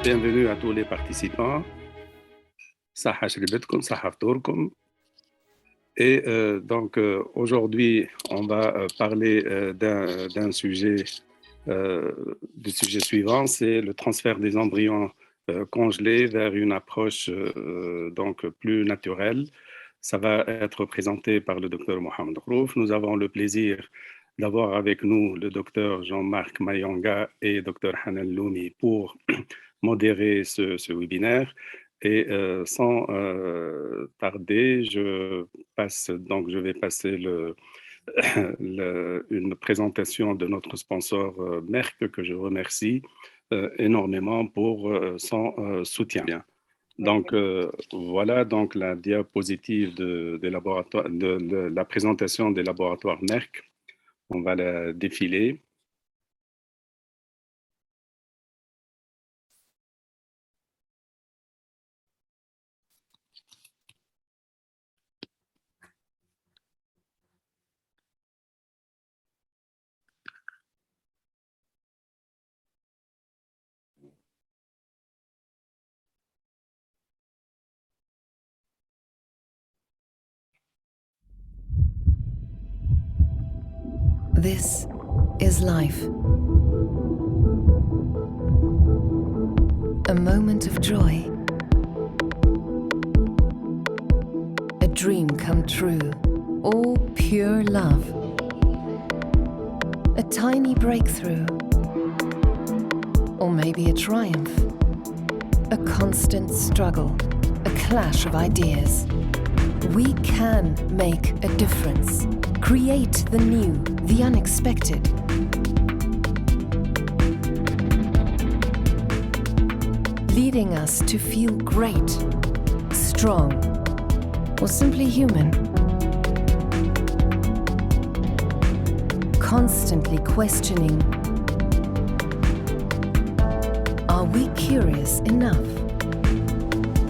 Bienvenue à tous les participants. صحة شربتكم, صحة فطوركم. Et aujourd'hui, on va parler d'un sujet, du sujet suivant, c'est le transfert des embryons congelés vers une approche donc plus naturelle. Ça va être présenté par le docteur Mohamed Khrouf. Nous avons le plaisir d'avoir avec nous le docteur Jean-Marc Mayonga et docteur Hanan Loumi pour modérer ce webinaire. Et sans tarder, je vais passer une présentation de notre sponsor Merck, que je remercie énormément pour son soutien. Donc voilà donc la diapositive de la présentation des laboratoires Merck. On va la défiler. This is life. A moment of joy. A dream come true. All pure love. A tiny breakthrough. Or maybe a triumph. A constant struggle. A clash of ideas. We can make a difference. Create the new, the unexpected. Leading us to feel great, strong, or simply human. Constantly questioning, are we curious enough?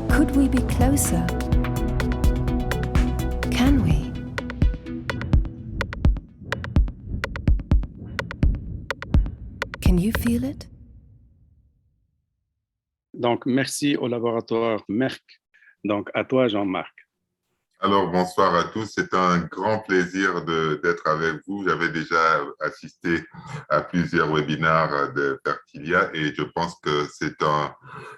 Could we be closer? Can we? Can you feel it? Donc, merci au laboratoire Merck. Donc, à toi, Jean-Marc. Alors, bonsoir à tous. C'est un grand plaisir d'être avec vous. J'avais déjà assisté à plusieurs webinaires de Fertilia et je pense que c'est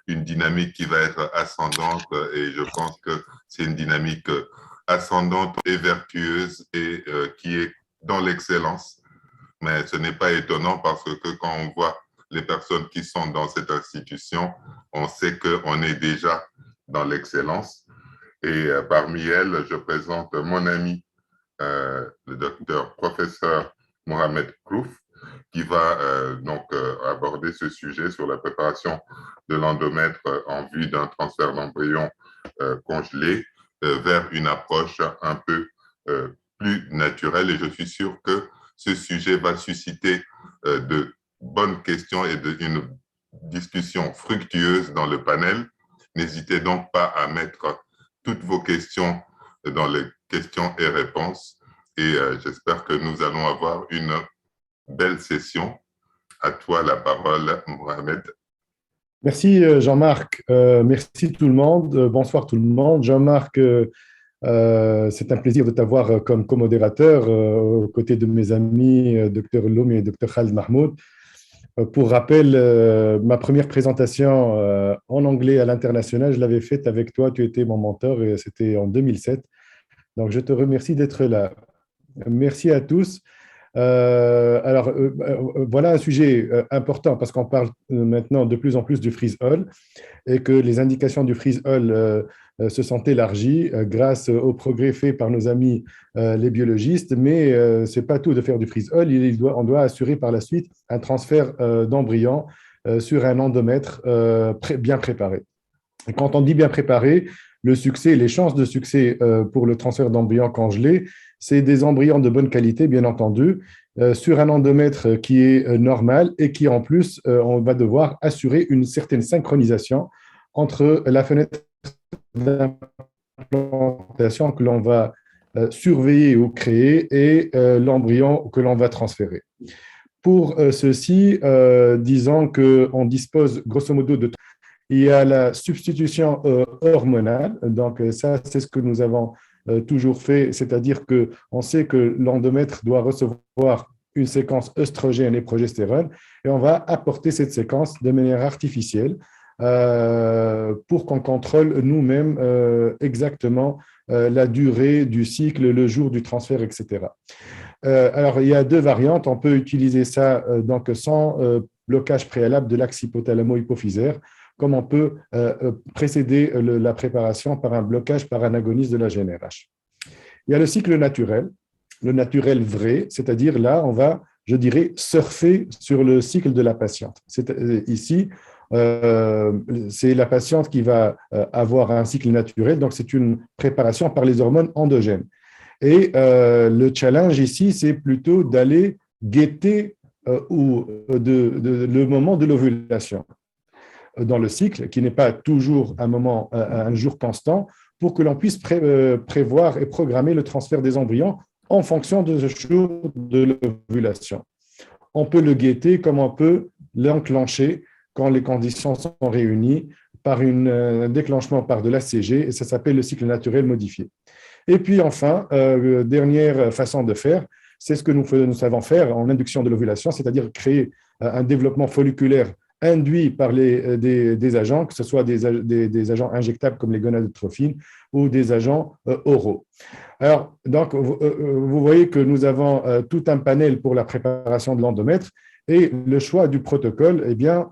une dynamique qui va être ascendante et je pense que c'est une dynamique ascendante et vertueuse et qui est dans l'excellence. Mais ce n'est pas étonnant parce que quand on voit les personnes qui sont dans cette institution, on sait qu'on est déjà dans l'excellence. Et parmi elles, je présente mon ami, le docteur professeur Mohamed Khrouf, qui va aborder ce sujet sur la préparation de l'endomètre en vue d'un transfert d'embryon congelé vers une approche un peu plus naturelle. Et je suis sûr que ce sujet va susciter de bonnes questions et une discussion fructueuse dans le panel. N'hésitez donc pas à mettre toutes vos questions dans les questions et réponses. Et j'espère que nous allons avoir une belle session. À toi la parole, Mohamed. Merci Jean-Marc. Merci tout le monde. Bonsoir tout le monde. Jean-Marc, c'est un plaisir de t'avoir comme co-modérateur aux côtés de mes amis Dr Loumi et Dr Khaled Mahmoud. Pour rappel, ma première présentation en anglais à l'international, je l'avais faite avec toi, tu étais mon mentor et c'était en 2007. Donc, je te remercie d'être là. Merci à tous. Voilà un sujet important parce qu'on parle maintenant de plus en plus du freeze-all et que les indications du freeze-all se sont élargies grâce aux progrès faits par nos amis les biologistes, mais ce n'est pas tout de faire du freeze-all, on doit assurer par la suite un transfert d'embryon sur un endomètre bien préparé. Et quand on dit bien préparé, le succès, les chances de succès pour le transfert d'embryons congelés, c'est des embryons de bonne qualité, bien entendu, sur un endomètre qui est normal et qui, en plus, on va devoir assurer une certaine synchronisation entre la fenêtre d'implantation que l'on va surveiller ou créer et l'embryon que l'on va transférer. Pour ceci, disons qu'on dispose grosso modo de Il y a la substitution hormonale. Donc, ça, c'est ce que nous avons toujours fait, c'est-à-dire qu'on sait que l'endomètre doit recevoir une séquence œstrogène et progestérone, et on va apporter cette séquence de manière artificielle pour qu'on contrôle nous-mêmes exactement la durée du cycle, le jour du transfert, etc. Alors, il y a deux variantes. On peut utiliser ça donc sans blocage préalable de l'axe hypothalamo-hypophysaire, comme on peut précéder la préparation par un blocage par un agoniste de la GnRH. Il y a le cycle naturel, le naturel vrai, c'est-à-dire là, on va, je dirais, surfer sur le cycle de la patiente. Ici, c'est la patiente qui va avoir un cycle naturel, donc c'est une préparation par les hormones endogènes. Et le challenge ici, c'est plutôt d'aller guetter le moment de l'ovulation dans le cycle, qui n'est pas toujours un jour constant, pour que l'on puisse prévoir et programmer le transfert des embryons en fonction de ce jour de l'ovulation. On peut le guetter comme on peut l'enclencher quand les conditions sont réunies par un déclenchement par de l'ACG, et ça s'appelle le cycle naturel modifié. Et puis enfin, dernière façon de faire, c'est ce que nous savons faire en induction de l'ovulation, c'est-à-dire créer un développement folliculaire induit par des agents, que ce soit des agents injectables comme les gonadotrophines ou des agents oraux. Alors, donc, vous voyez que nous avons tout un panel pour la préparation de l'endomètre, et le choix du protocole, eh bien,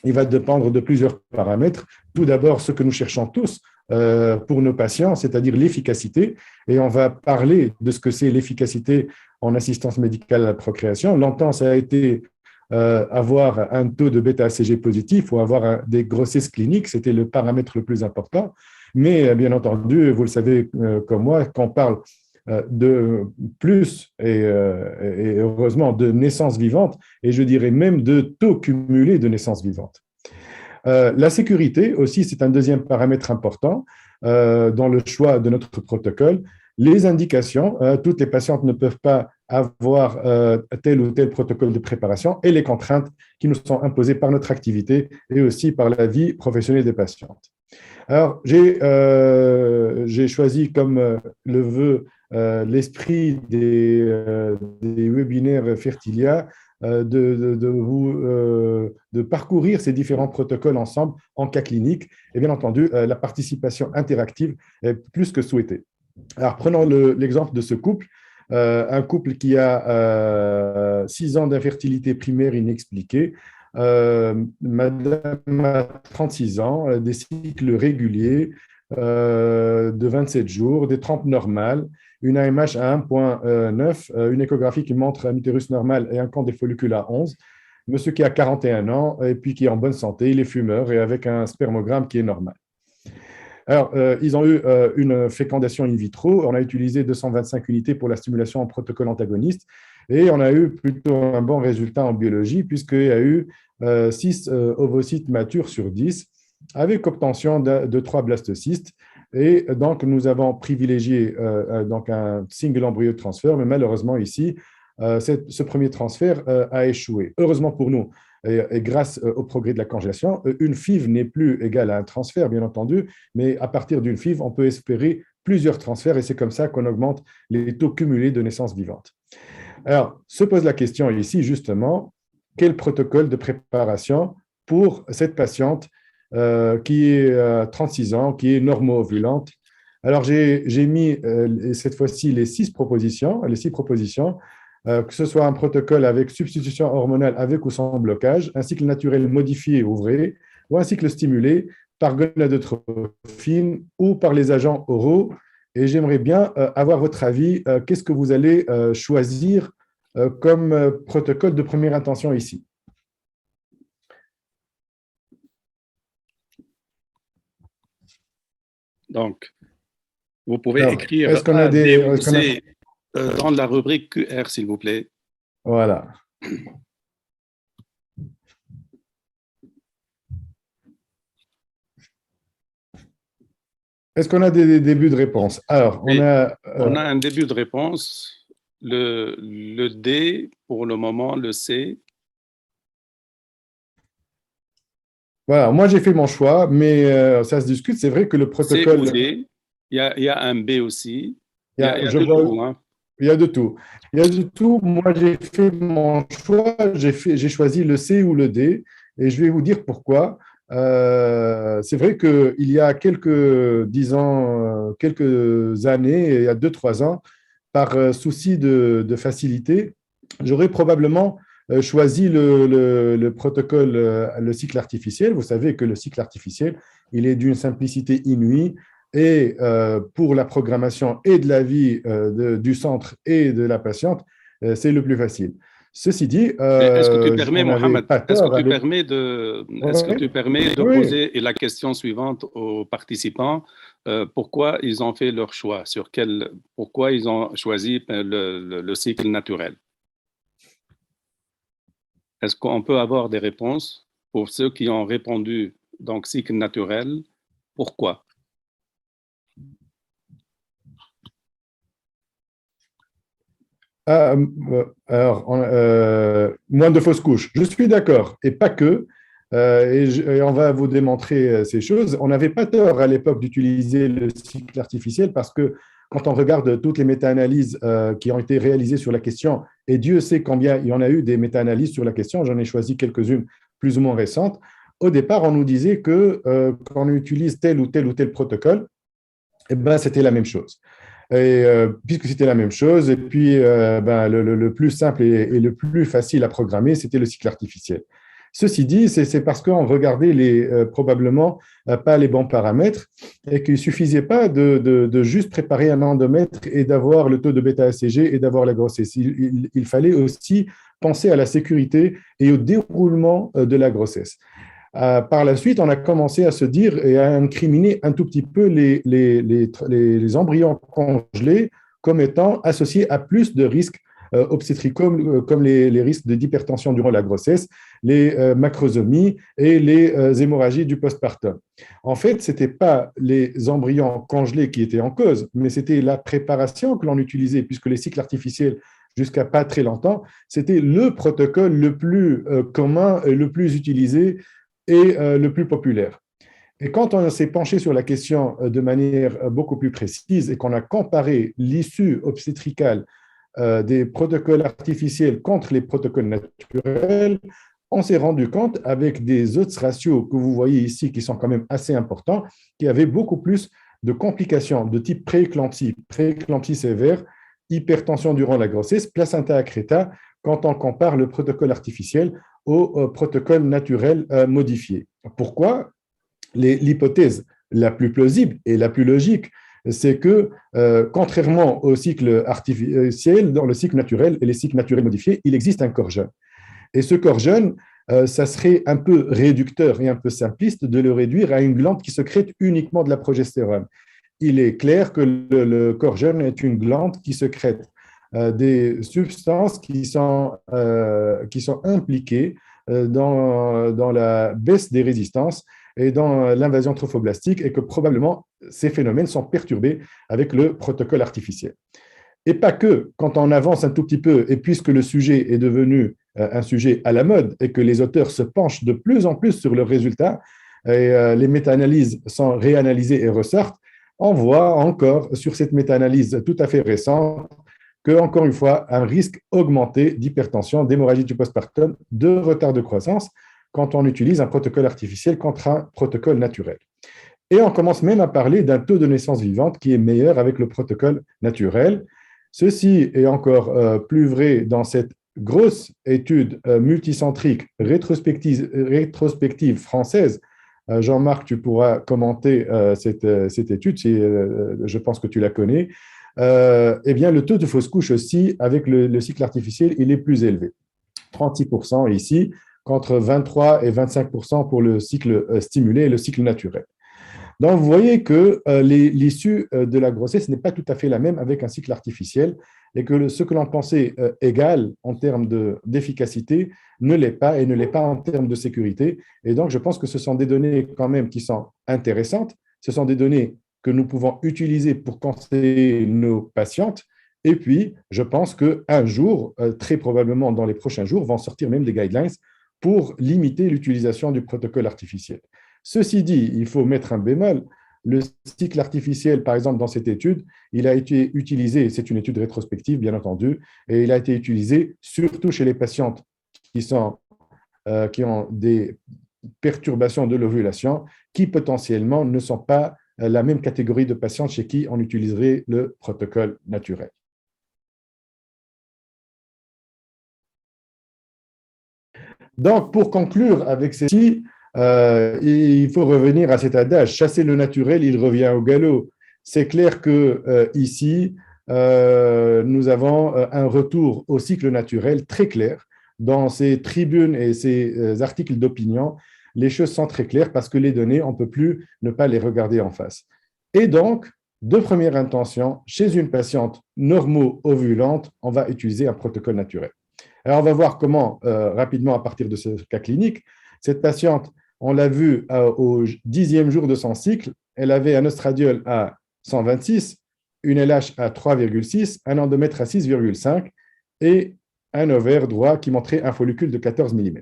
il va dépendre de plusieurs paramètres. Tout d'abord, ce que nous cherchons tous pour nos patients, c'est-à-dire l'efficacité. Et on va parler de ce que c'est l'efficacité en assistance médicale à la procréation. Longtemps, ça a été avoir un taux de bêta-ACG positif ou avoir des grossesses cliniques. C'était le paramètre le plus important. Mais bien entendu, vous le savez comme moi, qu'on parle de plus, et heureusement, de naissances vivantes, et je dirais même de taux cumulé de naissances vivantes. La sécurité aussi, c'est un deuxième paramètre important dans le choix de notre protocole. Les indications, toutes les patientes ne peuvent pas avoir tel ou tel protocole de préparation, et les contraintes qui nous sont imposées par notre activité et aussi par la vie professionnelle des patientes. Alors, j'ai choisi comme le veut l'esprit des webinaires Fertilia de parcourir ces différents protocoles ensemble en cas clinique. Et bien entendu, la participation interactive est plus que souhaitée. Alors, prenons l'exemple de ce couple. Un couple qui a 6 ans d'infertilité primaire inexpliquée. Madame a 36 ans, des cycles réguliers de 27 jours, des trompes normales, une AMH à 1,9, une échographie qui montre un utérus normal et un compte des follicules à 11. Monsieur qui a 41 ans et puis qui est en bonne santé, il est fumeur et avec un spermogramme qui est normal. Alors, ils ont eu une fécondation in vitro. On a utilisé 225 unités pour la stimulation en protocole antagoniste et on a eu plutôt un bon résultat en biologie puisqu'il y a eu 6 ovocytes matures sur 10 avec obtention de 3 blastocystes. Et donc, nous avons privilégié donc un single embryo de transfert, mais malheureusement ici, ce premier transfert a échoué. Heureusement pour nous, et grâce au progrès de la congélation, une FIV n'est plus égale à un transfert, bien entendu, mais à partir d'une FIV, on peut espérer plusieurs transferts et c'est comme ça qu'on augmente les taux cumulés de naissances vivantes. Alors, se pose la question ici, justement, quel protocole de préparation pour cette patiente qui est 36 ans, qui est normo-ovulante? Alors, j'ai mis cette fois-ci les 6 propositions, que ce soit un protocole avec substitution hormonale avec ou sans blocage, un cycle naturel modifié ouvré ou un cycle stimulé par gonadotrophine ou par les agents oraux. Et j'aimerais bien avoir votre avis. Qu'est-ce que vous allez choisir comme protocole de première intention ici? Donc, vous pouvez écrire est-ce qu'on a dans la rubrique QR, s'il vous plaît. Voilà. Est-ce qu'on a des débuts de réponse? Alors, on a un début de réponse. Le D pour le moment, le C. Voilà, moi j'ai fait mon choix, mais ça se discute. C'est vrai que le C ou protocole, D. Il y a un B aussi. Il y a je de vois, tout, hein. il y a de tout. Il y a de tout. Moi j'ai fait mon choix, j'ai choisi le C ou le D, et je vais vous dire pourquoi. C'est vrai qu'il y a quelques, disons, quelques années, il y a 2, 3 ans, par souci de facilité, j'aurais probablement choisi le protocole, le cycle artificiel. Vous savez que le cycle artificiel, il est d'une simplicité inouïe et pour la programmation et de la vie du centre et de la patiente, c'est le plus facile. Ceci dit, Est-ce que tu permets, on n'avait Mohamed, pas tort à est-ce que Oui, tu permets de oui. poser la question suivante aux participants? Pourquoi ils ont fait leur choix? Pourquoi ils ont choisi le cycle naturel? Est-ce qu'on peut avoir des réponses pour ceux qui ont répondu donc cycle naturel? Pourquoi? Ah, alors, moins de fausses couches. Je suis d'accord, et pas que. Et on va vous démontrer ces choses. On n'avait pas tort à l'époque d'utiliser le cycle artificiel parce que quand on regarde toutes les méta-analyses qui ont été réalisées sur la question, et Dieu sait combien il y en a eu des méta-analyses sur la question, j'en ai choisi quelques-unes plus ou moins récentes. Au départ, on nous disait que quand on utilise tel ou tel ou tel protocole, eh ben, c'était la même chose. Et puisque c'était la même chose, et puis ben, le plus simple et le plus facile à programmer, c'était le cycle artificiel. Ceci dit, c'est parce qu'on regardait probablement pas les bons paramètres et qu'il ne suffisait pas de juste préparer un endomètre et d'avoir le taux de bêta-ACG et d'avoir la grossesse. Il fallait aussi penser à la sécurité et au déroulement de la grossesse. Par la suite, on a commencé à se dire et à incriminer un tout petit peu les embryons congelés comme étant associés à plus de risques obstétricaux, comme les risques d'hypertension durant la grossesse, les macrosomies et les hémorragies du postpartum. En fait, ce n'était pas les embryons congelés qui étaient en cause, mais c'était la préparation que l'on utilisait, puisque les cycles artificiels, jusqu'à pas très longtemps, c'était le protocole le plus commun et le plus utilisé et le plus populaire. Et quand on s'est penché sur la question de manière beaucoup plus précise et qu'on a comparé l'issue obstétricale des protocoles artificiels contre les protocoles naturels, on s'est rendu compte avec des odds ratios que vous voyez ici qui sont quand même assez importants, qu'il y avait beaucoup plus de complications de type prééclampsie, prééclampsie sévère, hypertension durant la grossesse, placenta accreta, quand on compare le protocole artificiel au protocole naturel modifié. Pourquoi? L'hypothèse la plus plausible et la plus logique, c'est que, contrairement au cycle artificiel, dans le cycle naturel et les cycles naturels modifiés, il existe un corps jeune. Et ce corps jeune, ça serait un peu réducteur et un peu simpliste de le réduire à une glande qui sécrète uniquement de la progestérone. Il est clair que le corps jeune est une glande qui sécrète des substances qui sont impliquées dans la baisse des résistances et dans l'invasion trophoblastique et que probablement ces phénomènes sont perturbés avec le protocole artificiel. Et pas que, quand on avance un tout petit peu, et puisque le sujet est devenu un sujet à la mode et que les auteurs se penchent de plus en plus sur leurs résultats, et les méta-analyses sont réanalysées et ressortent, on voit encore sur cette méta-analyse tout à fait récente que, encore une fois, un risque augmenté d'hypertension, d'hémorragie du postpartum, de retard de croissance quand on utilise un protocole artificiel contre un protocole naturel. Et on commence même à parler d'un taux de naissance vivante qui est meilleur avec le protocole naturel. Ceci est encore plus vrai dans cette grosse étude multicentrique rétrospective française. Jean-Marc, tu pourras commenter cette étude, si, je pense que tu la connais. Eh bien, le taux de fausse couche aussi, avec le cycle artificiel, il est plus élevé. 36% ici, contre 23 et 25% pour le cycle stimulé et le cycle naturel. Donc, vous voyez que l'issue de la grossesse n'est pas tout à fait la même avec un cycle artificiel et que ce que l'on pensait égal en termes d'efficacité ne l'est pas et ne l'est pas en termes de sécurité. Et donc, je pense que ce sont des données quand même qui sont intéressantes. Ce sont des données que nous pouvons utiliser pour conseiller nos patientes. Et puis, je pense qu'un jour, très probablement dans les prochains jours, vont sortir même des guidelines pour limiter l'utilisation du protocole artificiel. Ceci dit, il faut mettre un bémol. Le cycle artificiel, par exemple, dans cette étude, il a été utilisé, c'est une étude rétrospective, bien entendu, et il a été utilisé surtout chez les patientes qui ont des perturbations de l'ovulation, qui potentiellement ne sont pas la même catégorie de patients chez qui on utiliserait le protocole naturel. Donc, pour conclure avec ceci, il faut revenir à cet adage, chasser le naturel, il revient au galop. C'est clair que ici, nous avons un retour au cycle naturel très clair. Dans ces tribunes et ces articles d'opinion, les choses sont très claires parce que les données, on ne peut plus ne pas les regarder en face. Et donc, de première intention, chez une patiente normo-ovulante, on va utiliser un protocole naturel. Alors, on va voir comment, rapidement, à partir de ce cas clinique, cette patiente, on l'a vu au 10e jour de son cycle, elle avait un oestradiol à 126, une LH à 3,6, un endomètre à 6,5 et un ovaire droit qui montrait un follicule de 14 mm.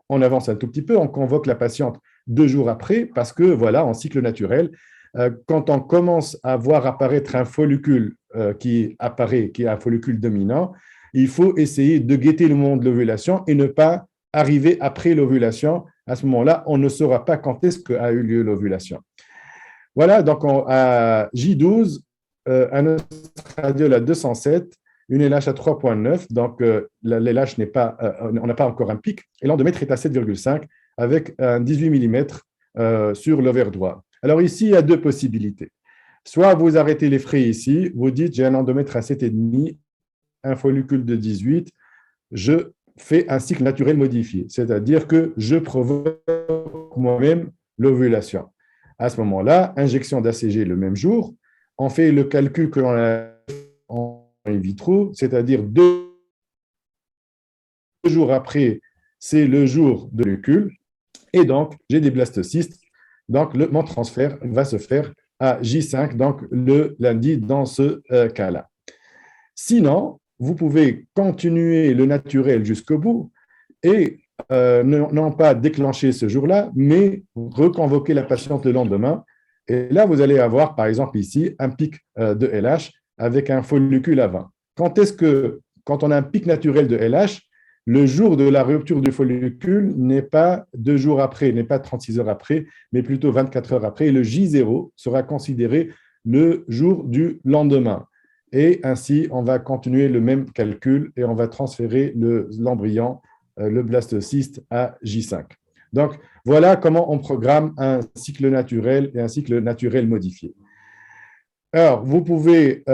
On avance un tout petit peu, on convoque la patiente 2 jours après parce que, voilà, en cycle naturel, quand on commence à voir apparaître un follicule qui est un follicule dominant, il faut essayer de guetter le moment de l'ovulation et ne pas arriver après l'ovulation. À ce moment-là, on ne saura pas quand est-ce qu'a eu lieu l'ovulation. Voilà, donc à J12, un oestradiol à 207, une LH à 3,9, donc l'LH on n'a pas encore un pic, et l'endomètre est à 7,5 avec un 18 mm sur l'ovaire droit. Alors ici, il y a deux possibilités. Soit vous arrêtez les frais ici, vous dites j'ai un endomètre à 7,5, un follicule de 18, je fais un cycle naturel modifié, c'est-à-dire que je provoque moi-même l'ovulation. À ce moment-là, injection d'ACG le même jour, on fait le calcul que l'on a en in vitro, c'est-à-dire 2 jours après, c'est le jour de follicule, et donc j'ai des blastocystes, donc mon transfert va se faire à J5, donc le lundi dans ce cas-là. Sinon, vous pouvez continuer le naturel jusqu'au bout et non pas déclencher ce jour-là, mais reconvoquer la patiente le lendemain. Et là, vous allez avoir, par exemple, ici, un pic de LH avec un follicule à 20. Quand on a un pic naturel de LH, le jour de la rupture du follicule n'est pas 2 jours après, n'est pas 36 heures après, mais plutôt 24 heures après. Et le J0 sera considéré le jour du lendemain. Et ainsi, on va continuer le même calcul et on va transférer l'embryon, le blastocyste, à J5. Donc, voilà comment on programme un cycle naturel et un cycle naturel modifié. Alors, vous pouvez,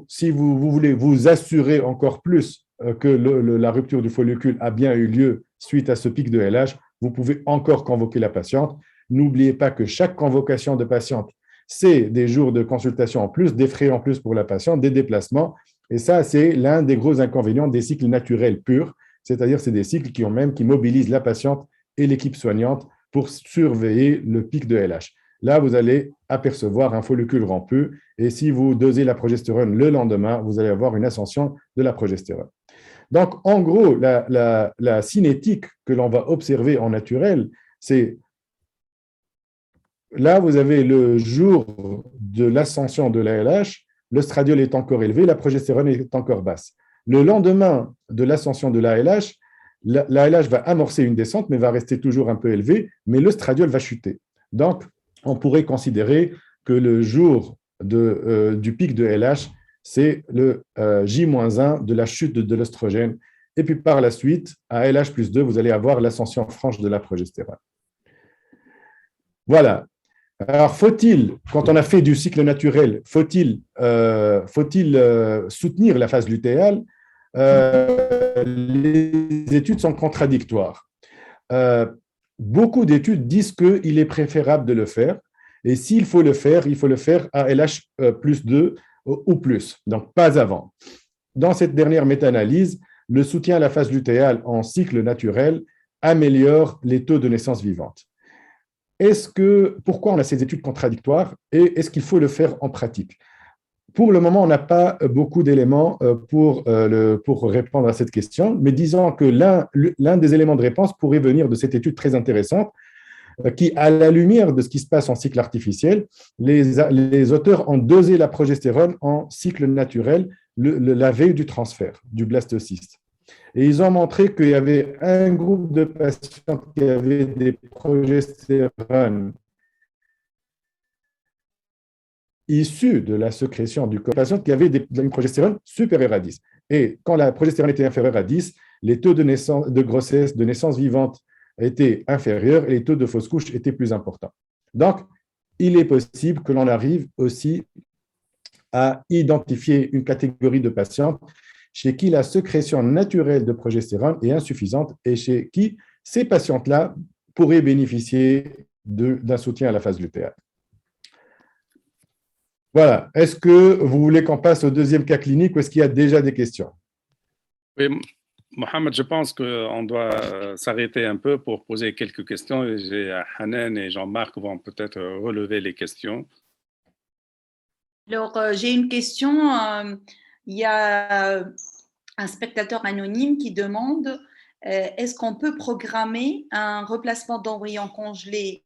si vous voulez vous assurer encore plus que la rupture du follicule a bien eu lieu suite à ce pic de LH, vous pouvez encore convoquer la patiente. N'oubliez pas que chaque convocation de patiente, c'est des jours de consultation en plus, des frais en plus pour la patiente, des déplacements. Et ça, c'est l'un des gros inconvénients des cycles naturels purs, c'est-à-dire c'est des cycles qui mobilisent la patiente et l'équipe soignante pour surveiller le pic de LH. Là, vous allez apercevoir un follicule rompu et si vous dosez la progestérone le lendemain, vous allez avoir une ascension de la progestérone. Donc, en gros, la cinétique que l'on va observer en naturel, c'est là, vous avez le jour de l'ascension de la LH, l'œstradiol est encore élevé, la progestérone est encore basse. Le lendemain de l'ascension de la LH, la LH va amorcer une descente, mais va rester toujours un peu élevée, mais l'œstradiol va chuter. Donc, on pourrait considérer que le jour du pic de LH, c'est le J-1 de la chute de l'œstrogène. Et puis par la suite, à LH plus 2, vous allez avoir l'ascension franche de la progestérone. Voilà. Alors, faut-il, quand on a fait du cycle naturel, faut-il soutenir la phase lutéale? Les études sont contradictoires. Beaucoup d'études disent qu'il est préférable de le faire. Et s'il faut le faire, il faut le faire à LH plus 2 ou plus, donc pas avant. Dans cette dernière méta-analyse, le soutien à la phase lutéale en cycle naturel améliore les taux de naissance vivante. Pourquoi on a ces études contradictoires et est-ce qu'il faut le faire en pratique? Pour le moment, on n'a pas beaucoup d'éléments pour répondre à cette question, mais disons que l'un des éléments de réponse pourrait venir de cette étude très intéressante qui, à la lumière de ce qui se passe en cycle artificiel, les auteurs ont dosé la progestérone en cycle naturel la veille du transfert du blastocyste. Et ils ont montré qu'il y avait un groupe de patients qui avaient des progestérones issus de la sécrétion du corps, patients qui avaient une progestérone supérieure à 10. Et quand la progestérone était inférieure à 10, les taux de grossesse, de naissance vivante étaient inférieurs et les taux de fausse couche étaient plus importants. Donc, il est possible que l'on arrive aussi à identifier une catégorie de patients chez qui la sécrétion naturelle de progestérone est insuffisante et chez qui ces patientes-là pourraient bénéficier d'un soutien à la phase lutéale. Voilà. Est-ce que vous voulez qu'on passe au deuxième cas clinique ou est-ce qu'il y a déjà des questions? Oui, Mohamed, je pense qu'on doit s'arrêter un peu pour poser quelques questions. Hanan et Jean-Marc vont peut-être relever les questions. Alors, j'ai une question. Il y a un spectateur anonyme qui demande est-ce qu'on peut programmer un replacement d'embryon congelé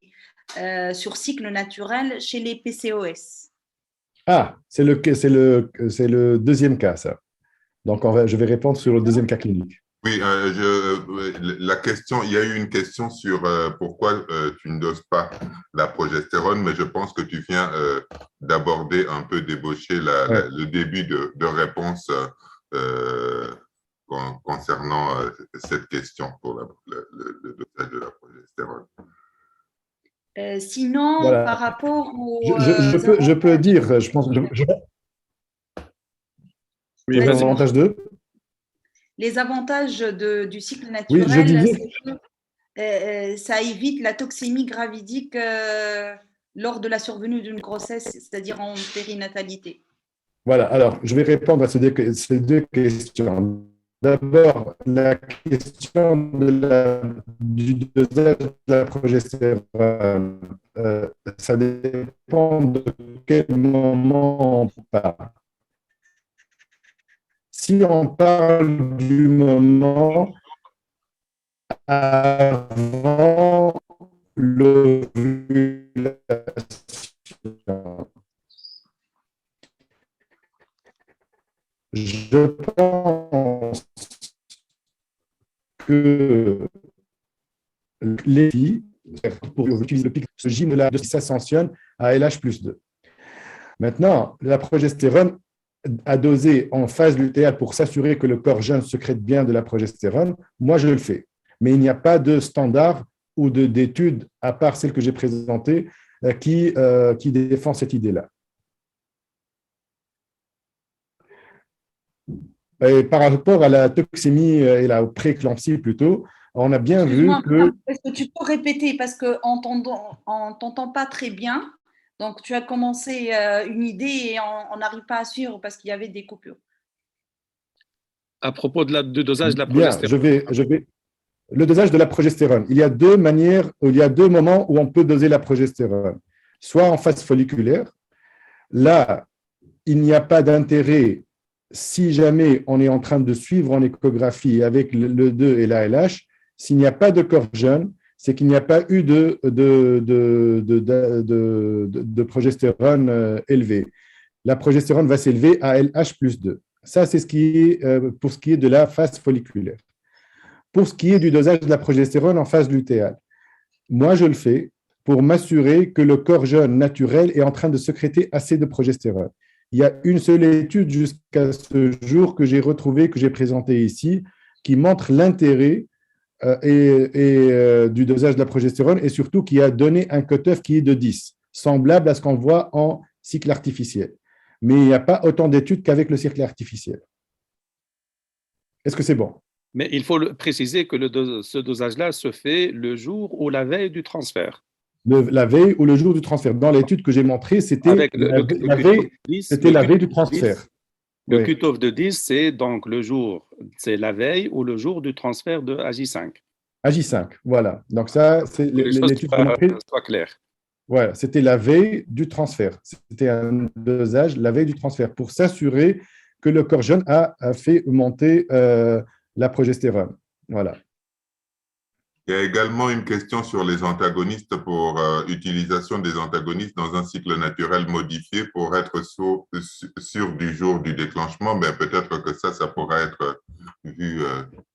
sur cycle naturel chez les PCOS? Ah, c'est le deuxième cas, ça. Donc, je vais répondre sur le deuxième cas clinique. Oui, la question, il y a eu une question sur pourquoi tu ne doses pas la progestérone, mais je pense que tu viens d'aborder un peu, débaucher le début de réponse concernant cette question pour le dosage de la progestérone. Sinon, voilà. Par rapport aux… Je peux dire, je pense… Oui, avantage 2. Les avantages du cycle naturel, oui, je disais… c'est que ça évite la toxémie gravidique lors de la survenue d'une grossesse, c'est-à-dire en périnatalité. Voilà, alors je vais répondre à ces deux questions. D'abord, la question du dosage de la progestérone, ça dépend de quel moment on parle. Si on parle du moment avant l'ovulation, je pense que les filles, pour utiliser le pic, ce gène-là s'ascensionne à LH+2. Maintenant, la progestérone à doser en phase lutéale pour s'assurer que le corps jeune sécrète bien de la progestérone, moi je le fais. Mais il n'y a pas de standard ou d'études, à part celle que j'ai présentée, qui défend cette idée-là. Et par rapport à la toxémie et la prééclampsie plutôt, on a bien vu que… Est-ce que tu peux répéter parce qu'on ne t'entend pas très bien. Donc, tu as commencé une idée et on n'arrive pas à suivre parce qu'il y avait des coupures. À propos du dosage de la Bien, progestérone. je vais… Le dosage de la progestérone. Il y a deux moments où on peut doser la progestérone. Soit en phase folliculaire. Là, il n'y a pas d'intérêt si jamais on est en train de suivre en échographie avec le 2 et la LH, s'il n'y a pas de corps jeune, c'est qu'il n'y a pas eu de progestérone élevée. La progestérone va s'élever à LH+2. Ça, c'est pour ce qui est de la phase folliculaire. Pour ce qui est du dosage de la progestérone en phase lutéale, moi, je le fais pour m'assurer que le corps jeune naturel est en train de sécréter assez de progestérone. Il y a une seule étude jusqu'à ce jour que j'ai retrouvée, que j'ai présentée ici, qui montre l'intérêt du dosage de la progestérone et surtout qui a donné un cutoff qui est de 10, semblable à ce qu'on voit en cycle artificiel. Mais il n'y a pas autant d'études qu'avec le cycle artificiel. Est-ce que c'est bon? Mais il faut préciser que ce dosage-là se fait le jour ou la veille du transfert. La veille ou le jour du transfert. Dans l'étude que j'ai montrée, c'était la veille du transfert. Le cutoff de 10, c'est donc le jour, c'est la veille ou le jour du transfert de AJ5. AJ5, voilà. Donc ça, c'est l'étude que j'ai montrée. Soit clair. Voilà, c'était la veille du transfert. C'était un dosage la veille du transfert pour s'assurer que le corps jeune a fait monter la progestérone. Voilà. Il y a également une question sur les antagonistes pour utilisation des antagonistes dans un cycle naturel modifié pour être sûr du jour du déclenchement. Mais peut-être que ça pourra être vu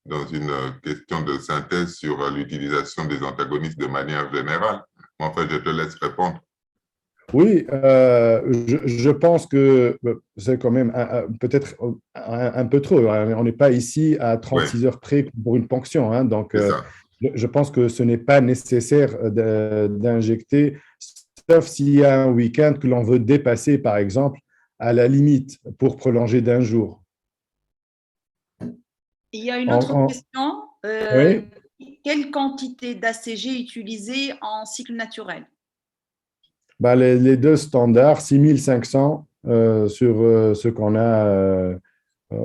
dans une question de synthèse sur l'utilisation des antagonistes de manière générale. Enfin, je te laisse répondre. Oui, je pense que c'est quand même peut-être un peu trop. On n'est pas ici à 36 heures près pour une ponction. Hein, donc, C'est ça. je pense que ce n'est pas nécessaire d'injecter, sauf s'il y a un week-end que l'on veut dépasser, par exemple, à la limite pour prolonger d'un jour. Il y a une autre question. Oui. Quelle quantité d'ACG utiliser en cycle naturel? Bah, les deux standards, 6500 sur ce qu'on a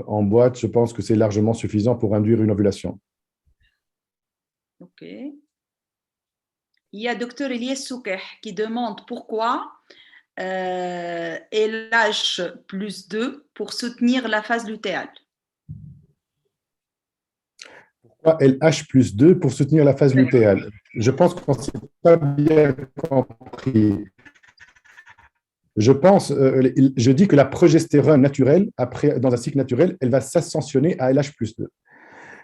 en boîte, je pense que c'est largement suffisant pour induire une ovulation. OK. Il y a Dr Elias Soukeh qui demande pourquoi LH plus 2 pour soutenir la phase lutéale. Pourquoi LH plus 2 pour soutenir la phase lutéale? Je pense qu'on ne s'est pas bien compris. Je dis que la progestérone naturelle, après, dans un cycle naturel, elle va s'ascensionner à LH plus 2.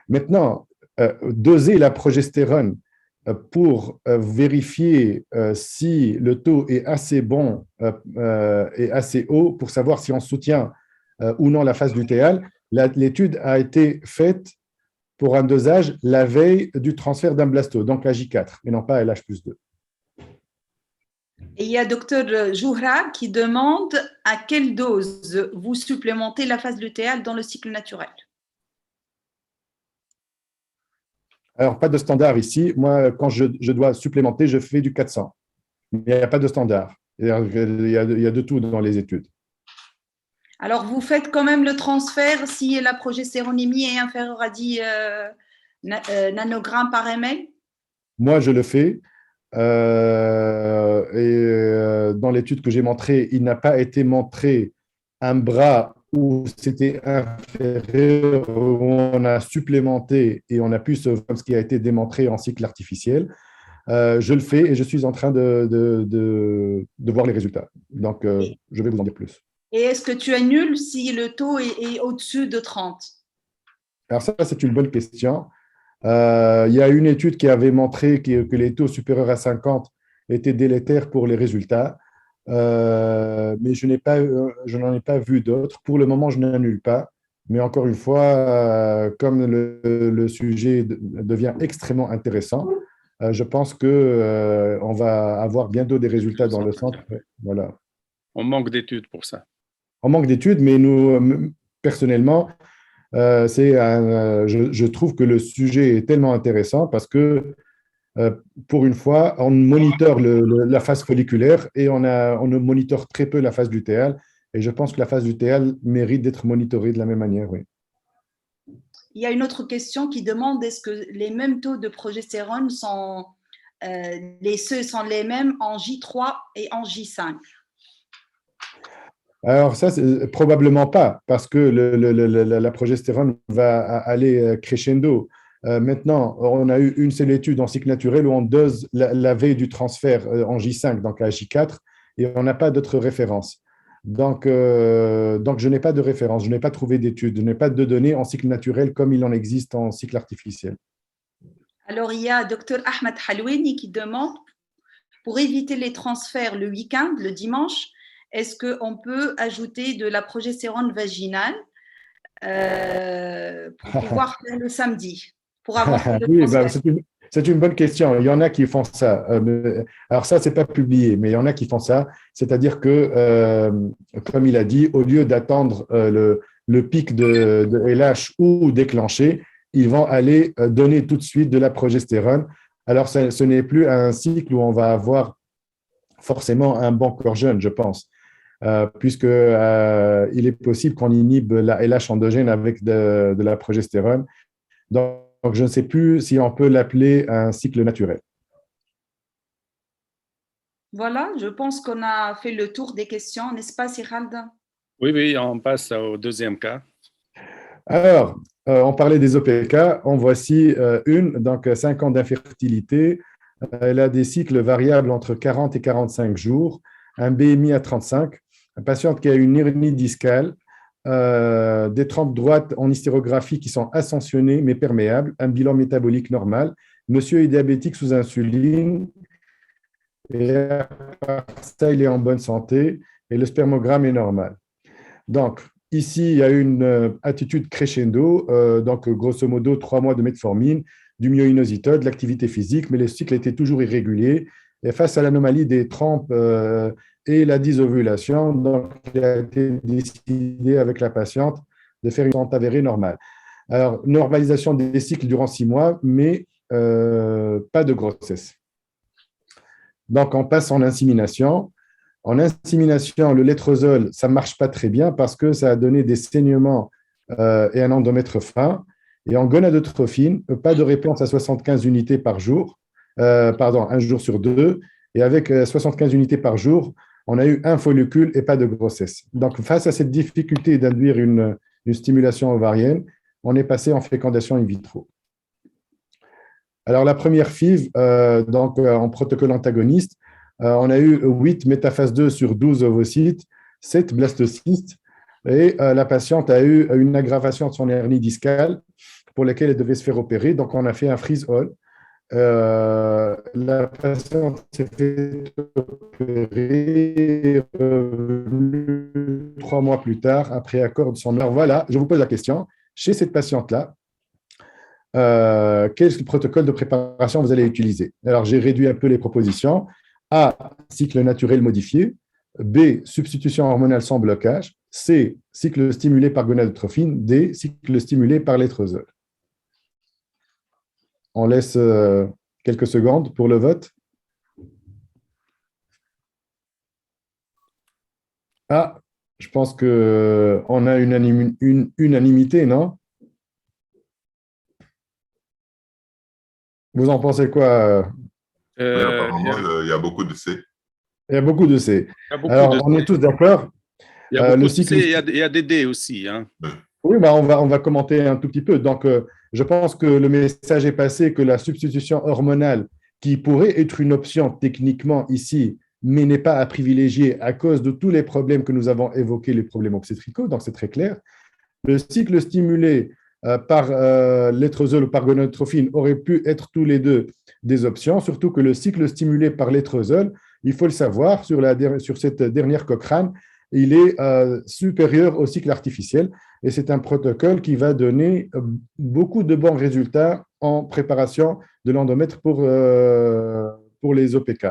Maintenant, doser la progestérone pour vérifier si le taux est assez bon et assez haut pour savoir si on soutient ou non la phase lutéale, l'étude a été faite pour un dosage la veille du transfert d'un blasto, donc à J4, et non pas à LH plus 2. Et il y a Dr Jouhra qui demande à quelle dose vous supplémentez la phase lutéale dans le cycle naturel. Alors, pas de standard ici. Moi, quand je dois supplémenter, je fais du 400. Mais il n'y a pas de standard. Il y a de tout dans les études. Alors, vous faites quand même le transfert si la progestéronémie est inférieure à 10 nanogrammes par ml? Moi, je le fais. Dans l'étude que j'ai montrée, il n'a pas été montré un bras où c'était inférieur, où on a supplémenté et on a pu ce qui a été démontré en cycle artificiel. Je le fais et je suis en train de voir les résultats. Donc, je vais vous en dire plus. Et est-ce que tu annules si le taux est au-dessus de 30? Alors ça, c'est une bonne question. Il y a une étude qui avait montré que les taux supérieurs à 50 étaient délétères pour les résultats, mais je n'en ai pas vu d'autres. Pour le moment, je n'annule pas. Mais encore une fois, comme le sujet devient extrêmement intéressant, je pense qu'on va avoir bientôt des résultats dans le centre. Voilà. On manque d'études pour ça. On manque d'études, mais nous, personnellement, je trouve que le sujet est tellement intéressant parce que, pour une fois, on monitore la phase folliculaire et on monitore très peu la phase lutéale. Et je pense que la phase lutéale mérite d'être monitorée de la même manière, oui. Il y a une autre question qui demande est-ce que les mêmes taux de progestérone sont les mêmes en J3 et en J5? Alors ça, probablement pas, parce que la progestérone va aller crescendo. Maintenant, on a eu une seule étude en cycle naturel où on dose la veille du transfert en J5, donc à J4, et on n'a pas d'autres références. Donc, je n'ai pas de référence, je n'ai pas trouvé d'études, je n'ai pas de données en cycle naturel comme il en existe en cycle artificiel. Alors, il y a Dr Ahmed Halouini qui demande, pour éviter les transferts le week-end, le dimanche, est-ce qu'on peut ajouter de la progestérone vaginale pour pouvoir faire le samedi, pour avancer le Oui, transfert? c'est une bonne question. Il y en a qui font ça. Alors ça, ce n'est pas publié, mais il y en a qui font ça. C'est-à-dire que, comme il a dit, au lieu d'attendre le pic de LH ou déclencher, ils vont aller donner tout de suite de la progestérone. Alors, ce n'est plus un cycle où on va avoir forcément un bon corps jeune, je pense, puisque il est possible qu'on inhibe la LH endogène avec de la progestérone. Donc, je ne sais plus si on peut l'appeler un cycle naturel. Voilà, je pense qu'on a fait le tour des questions, n'est-ce pas, Sirald? Oui, oui, on passe au deuxième cas. Alors, on parlait des OPK, en voici une, donc 5 ans d'infertilité. Elle a des cycles variables entre 40 et 45 jours, un BMI à 35, une patiente qui a une hernie discale, des trompes droites en hystérographie qui sont ascensionnées mais perméables, un bilan métabolique normal. Monsieur est diabétique sous insuline, et à part ça, il est en bonne santé et le spermogramme est normal. Donc, ici, il y a une attitude crescendo, donc grosso modo 3 mois de metformine, du myoinositol, de l'activité physique, mais le cycle était toujours irrégulier. Et face à l'anomalie des trompes et la dysovulation, donc il a été décidé avec la patiente de faire une tente avérée normale. Alors, normalisation des cycles durant 6 mois, mais pas de grossesse. Donc, on passe en insémination. En insémination, le létrozole, ça ne marche pas très bien parce que ça a donné des saignements et un endomètre fin. Et en gonadotrophine, pas de réponse à 75 unités par jour, un jour sur deux. Et avec 75 unités par jour, on a eu un follicule et pas de grossesse. Donc, face à cette difficulté d'induire une stimulation ovarienne, on est passé en fécondation in vitro. Alors, la première FIV, en protocole antagoniste, on a eu 8 métaphase 2 sur 12 ovocytes, 7 blastocystes, et la patiente a eu une aggravation de son hernie discale pour laquelle elle devait se faire opérer. Donc, on a fait un freeze-all. La patiente s'est fait opérer 3 mois plus tard, après accord de son... Alors voilà, je vous pose la question. Chez cette patiente-là, quel protocole de préparation vous allez utiliser? Alors, j'ai réduit un peu les propositions. A, cycle naturel modifié. B, substitution hormonale sans blocage. C, cycle stimulé par gonadotrophine. D, cycle stimulé par létrozole. On laisse quelques secondes pour le vote. Ah, je pense qu'on a une unanimité, non? Vous en pensez quoi? Oui, apparemment, il y a beaucoup de C. Il y a beaucoup de C. Il y a beaucoup Alors, de on C. est tous d'accord. Il y a beaucoup Le de cycle... C, il y a des D aussi. Hein. Oui, bah on va commenter un tout petit peu. Donc, je pense que le message est passé que la substitution hormonale, qui pourrait être une option techniquement ici, mais n'est pas à privilégier à cause de tous les problèmes que nous avons évoqués, les problèmes obstétricaux, donc c'est très clair. Le cycle stimulé par létrozole ou par gonadotrophine aurait pu être tous les deux des options, surtout que le cycle stimulé par létrozole, il faut le savoir, sur cette dernière Cochrane, il est supérieur au cycle artificiel et c'est un protocole qui va donner beaucoup de bons résultats en préparation de l'endomètre pour les OPK.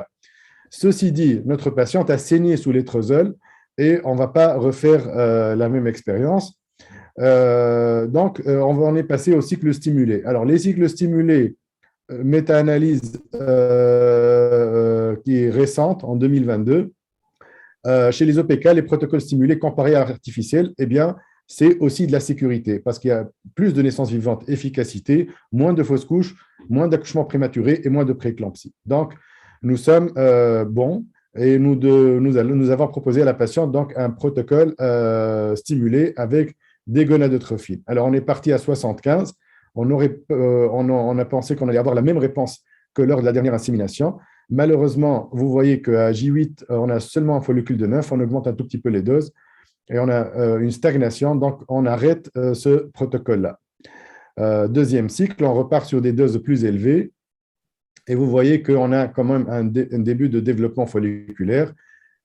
Ceci dit, notre patiente a saigné sous létrozole et on ne va pas refaire la même expérience. Donc, on est passé au cycle stimulé. Alors, les cycles stimulés, méta-analyse qui est récente en 2022, chez les OPK, les protocoles stimulés comparés à l'artificiel, eh bien, c'est aussi de la sécurité parce qu'il y a plus de naissances vivantes, efficacité, moins de fausses couches, moins d'accouchements prématurés et moins de prééclampsie. Donc, nous sommes bons et nous avons proposé à la patiente donc, un protocole stimulé avec des gonadotrophines. Alors, on est parti à 75. On a pensé qu'on allait avoir la même réponse que lors de la dernière insémination. Malheureusement, vous voyez qu'à J8, on a seulement un follicule de 9, on augmente un tout petit peu les doses et on a une stagnation, donc on arrête ce protocole-là. Deuxième cycle, on repart sur des doses plus élevées et vous voyez qu'on a quand même un début de développement folliculaire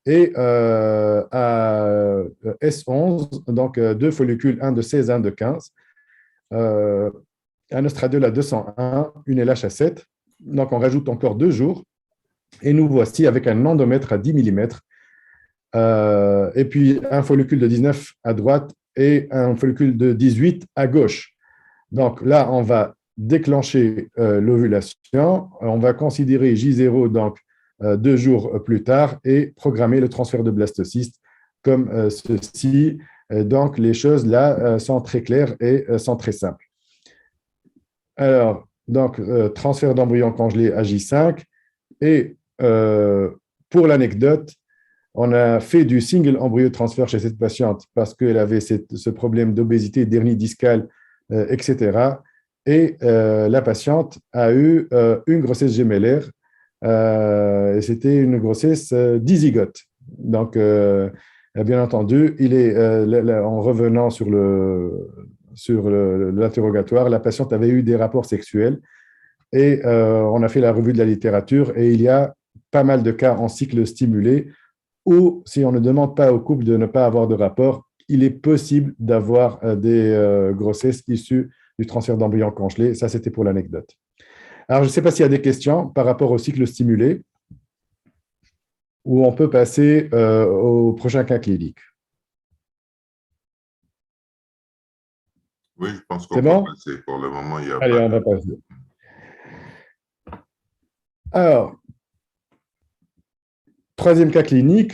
et à S11, donc deux follicules, un de 16, un de 15, un oestradiol à 201, une LH à 7, donc on rajoute encore 2 jours. Et nous voici avec un endomètre à 10 mm, et puis un follicule de 19 à droite et un follicule de 18 à gauche. Donc là, on va déclencher l'ovulation, on va considérer J0 donc 2 jours plus tard et programmer le transfert de blastocystes comme ceci. Donc les choses là sont très claires et sont très simples. Alors, donc transfert d'embryon congelé à J5 et pour l'anecdote, on a fait du single embryo transfert chez cette patiente parce qu'elle avait ce problème d'obésité, d'hernie discale, etc. Et la patiente a eu une grossesse gémellaire et c'était une grossesse dizygote. Donc, bien entendu, en revenant sur l'interrogatoire, la patiente avait eu des rapports sexuels et on a fait la revue de la littérature et il y a pas mal de cas en cycle stimulé où, si on ne demande pas au couple de ne pas avoir de rapport, il est possible d'avoir des grossesses issues du transfert d'embryon congelé. Ça, c'était pour l'anecdote. Alors, je ne sais pas s'il y a des questions par rapport au cycle stimulé ou on peut passer au prochain cas clinique. Oui, je pense qu'on C'est peut bon? passer. Pour le moment, il n'y a Allez, pas on va passer. Alors, troisième cas clinique.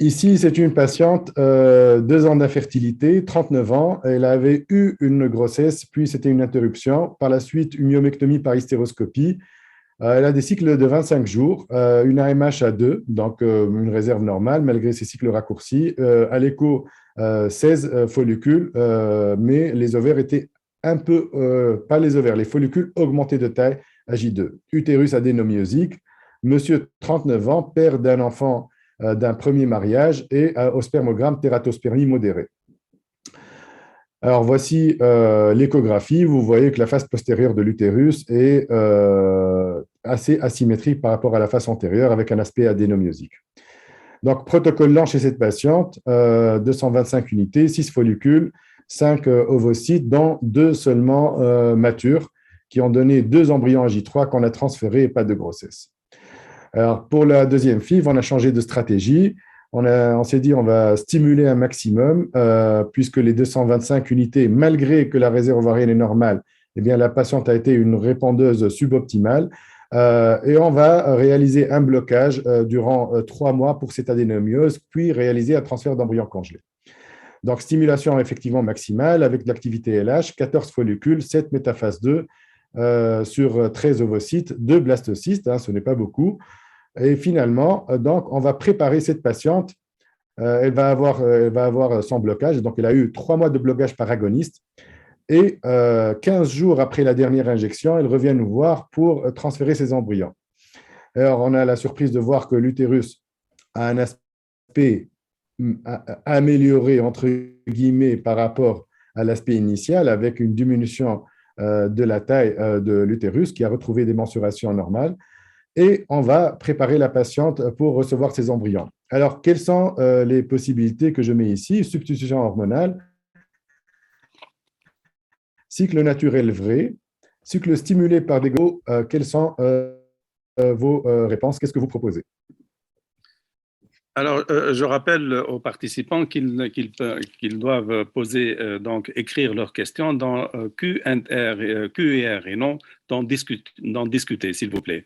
Ici, c'est une patiente, 2 ans d'infertilité, 39 ans. Elle avait eu une grossesse, puis c'était une interruption. Par la suite, une myomectomie par hystéroscopie. Elle a des cycles de 25 jours, une AMH à 2, donc une réserve normale malgré ses cycles raccourcis. À l'écho, 16 follicules, mais les ovaires étaient un peu, pas les ovaires, les follicules augmentés de taille à J2. Utérus adénomyosique, monsieur 39 ans, père d'un enfant d'un premier mariage et au spermogramme tératospermie modérée. Alors, voici l'échographie. Vous voyez que la face postérieure de l'utérus est assez asymétrique par rapport à la face antérieure avec un aspect adénomyosique. Donc, protocole lent chez cette patiente, 225 unités, 6 follicules, 5 ovocytes, dont 2 seulement matures, qui ont donné 2 embryons à J3 qu'on a transférés et pas de grossesse. Alors, pour la deuxième FIV, on a changé de stratégie. On s'est dit on va stimuler un maximum puisque les 225 unités, malgré que la réserve ovarienne est normale, eh bien, la patiente a été une répandeuse suboptimale et on va réaliser un blocage durant 3 mois pour cette adénomiose, puis réaliser un transfert d'embryon congelé. Donc, stimulation effectivement maximale avec de l'activité LH, 14 follicules, 7 métaphase 2 sur 13 ovocytes, 2 blastocystes, ce n'est pas beaucoup. Et finalement, donc, on va préparer cette patiente. Elle va avoir son blocage. Donc, elle a eu 3 mois de blocage par agoniste. Et 15 jours après la dernière injection, elle revient nous voir pour transférer ses embryons. Alors, on a la surprise de voir que l'utérus a un aspect amélioré, entre guillemets, par rapport à l'aspect initial, avec une diminution de la taille de l'utérus qui a retrouvé des mensurations normales. Et on va préparer la patiente pour recevoir ses embryons. Alors, quelles sont les possibilités que je mets ici? Substitution hormonale, cycle naturel vrai, cycle stimulé par des GO. Quelles sont vos réponses? Qu'est-ce que vous proposez? Alors, je rappelle aux participants qu'ils doivent poser, donc écrire leurs questions dans Q&R et non dans discuter, s'il vous plaît.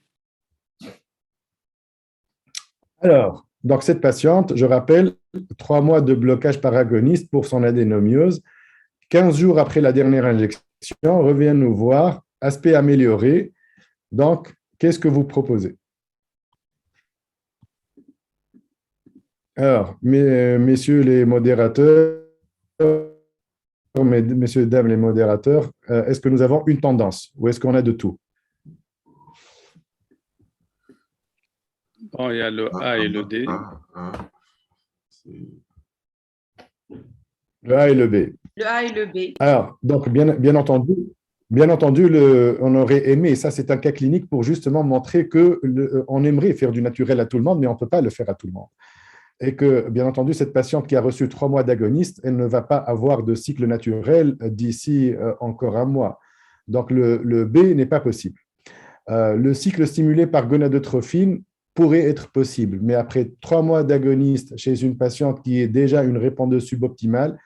Alors, donc cette patiente, je rappelle, 3 mois de blocage par agoniste pour son adénomiose. 15 jours après la dernière injection, revient nous voir, aspect amélioré. Donc, qu'est-ce que vous proposez? Alors, messieurs les modérateurs, messieurs, dames les modérateurs, est-ce que nous avons une tendance ou est-ce qu'on a de tout? Bon, il y a le A et le D. Le A et le B. Le A et le B. Alors, donc, bien entendu, on aurait aimé, et ça c'est un cas clinique pour justement montrer qu'on aimerait faire du naturel à tout le monde, mais on ne peut pas le faire à tout le monde. Et que, bien entendu, cette patiente qui a reçu 3 mois d'agoniste, elle ne va pas avoir de cycle naturel d'ici encore 1 mois. Donc, le B n'est pas possible. Le cycle stimulé par gonadotrophine pourrait être possible, mais après 3 mois d'agoniste chez une patiente qui est déjà une répandeuse suboptimale,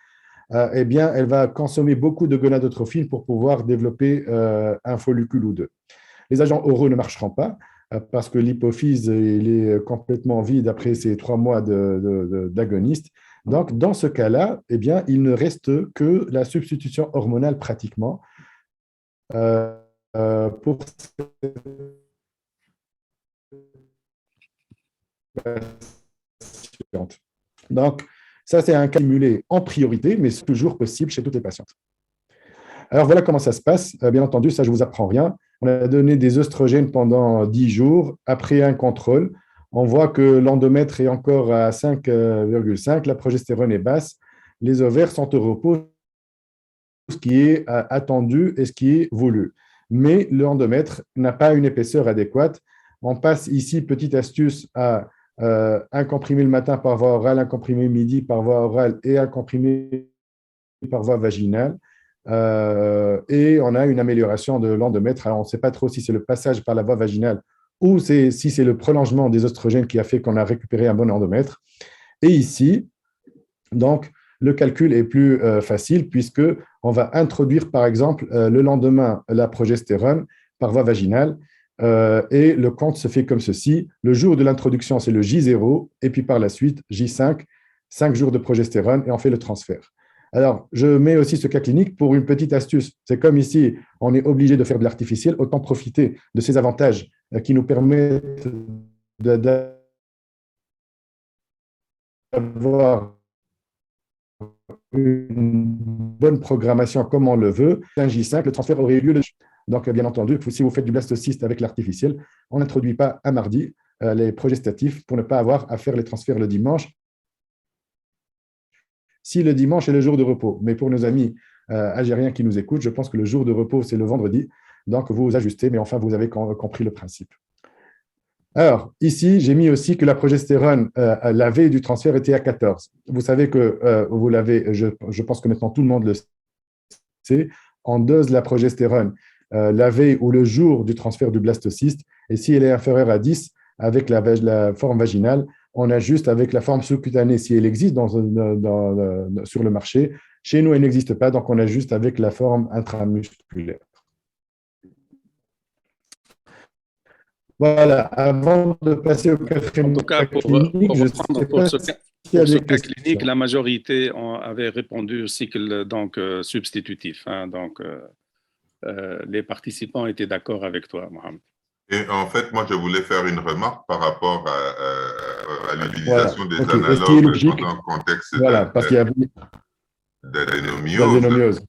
eh bien, elle va consommer beaucoup de gonadotrophine pour pouvoir développer un follicule ou 2. Les agents oraux ne marcheront pas parce que l'hypophyse est complètement vide après ces 3 mois d'agoniste. Donc, dans ce cas-là, eh bien, il ne reste que la substitution hormonale pratiquement pour patientes. Donc, ça, c'est un cas simulé en priorité, mais c'est toujours possible chez toutes les patientes. Alors, voilà comment ça se passe. Bien entendu, ça, je ne vous apprends rien. On a donné des œstrogènes pendant 10 jours. Après un contrôle, on voit que l'endomètre est encore à 5,5, la progestérone est basse, les ovaires sont au repos, ce qui est attendu et ce qui est voulu. Mais l'endomètre n'a pas une épaisseur adéquate. On passe ici, petite astuce, à un comprimé le matin par voie orale, un comprimé midi par voie orale et un comprimé par voie vaginale. Et on a une amélioration de l'endomètre. Alors, on ne sait pas trop si c'est le passage par la voie vaginale ou si c'est le prolongement des oestrogènes qui a fait qu'on a récupéré un bon endomètre. Et ici, donc, le calcul est plus facile puisqu'on va introduire, par exemple, le lendemain, la progestérone par voie vaginale. Et le compte se fait comme ceci. Le jour de l'introduction, c'est le J0, et puis par la suite, J5, 5 jours de progestérone, et on fait le transfert. Alors, je mets aussi ce cas clinique pour une petite astuce. C'est comme ici, on est obligé de faire de l'artificiel, autant profiter de ces avantages qui nous permettent d'avoir une bonne programmation comme on le veut. Un J5, le transfert aurait eu lieu le... Donc, bien entendu, si vous faites du blastocyste avec l'artificiel, on n'introduit pas un mardi les progestatifs pour ne pas avoir à faire les transferts le dimanche. Si le dimanche est le jour de repos, mais pour nos amis algériens qui nous écoutent, je pense que le jour de repos, c'est le vendredi. Donc, vous ajustez, mais enfin, vous avez compris le principe. Alors, ici, j'ai mis aussi que la progestérone, la veille du transfert, était à 14. Vous savez que vous l'avez, je pense que maintenant tout le monde le sait, on dose la progestérone la veille ou le jour du transfert du blastocyste, et si elle est inférieure à 10, avec la forme vaginale, on ajuste avec la forme sous-cutanée si elle existe sur le marché. Chez nous, elle n'existe pas, donc on ajuste avec la forme intramusculaire. Voilà, avant de passer au quatrième cas clinique, je ne sais pas s'il y a des questions. Clinique, la majorité avait répondu au cycle donc, substitutif. Hein, donc, les participants étaient d'accord avec toi, Mohamed. Et en fait, moi, je voulais faire une remarque par rapport à l'utilisation des analogues dans un contexte d'adénomiose.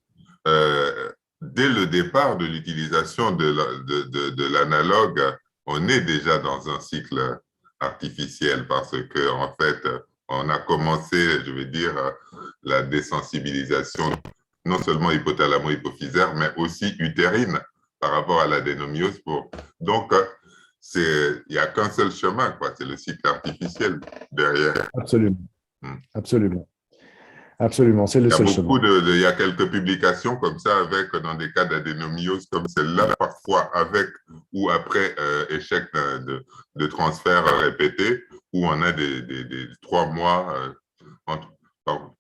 Dès le départ de l'utilisation de l'analogue, on est déjà dans un cycle artificiel parce que, en fait, on a commencé, je vais dire, la désensibilisation non seulement hypothalamo-hypophysaire, mais aussi utérine par rapport à l'adénomiose. Donc, il n'y a qu'un seul chemin, quoi. C'est le cycle artificiel derrière. Absolument. Absolument. Absolument, c'est le seul chemin. Il y a quelques publications comme ça, dans des cas d'adénomiose comme celle-là, parfois avec ou après échec de transfert répété, où on a des 3 mois,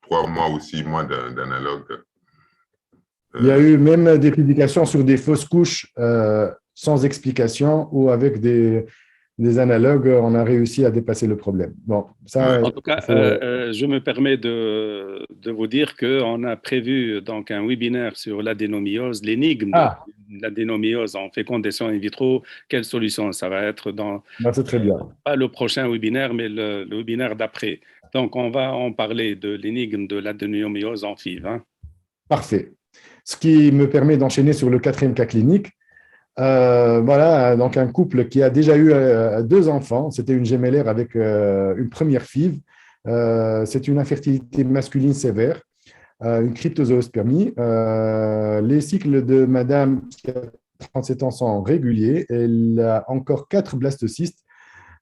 3 mois ou 6 mois d'analogue. Il y a eu même des publications sur des fausses couches sans explication ou avec des analogues, on a réussi à dépasser le problème. Bon, ça, en tout cas, je me permets de vous dire qu'on a prévu donc, un webinaire sur l'adénomiose, l'énigme de l'adénomiose en fécondation in vitro. Quelle solution ça va être dans c'est très bien. Pas le prochain webinaire, mais le webinaire d'après. Donc, on va en parler de l'énigme de l'adénomiose en FIV. Hein. Parfait. Ce qui me permet d'enchaîner sur le quatrième cas clinique. Voilà, donc un couple qui a déjà eu 2 enfants. C'était une gemellaire avec une première FIV. C'est une infertilité masculine sévère, une cryptozoospermie. Les cycles de madame qui a 37 ans sont réguliers. Elle a encore 4 blastocystes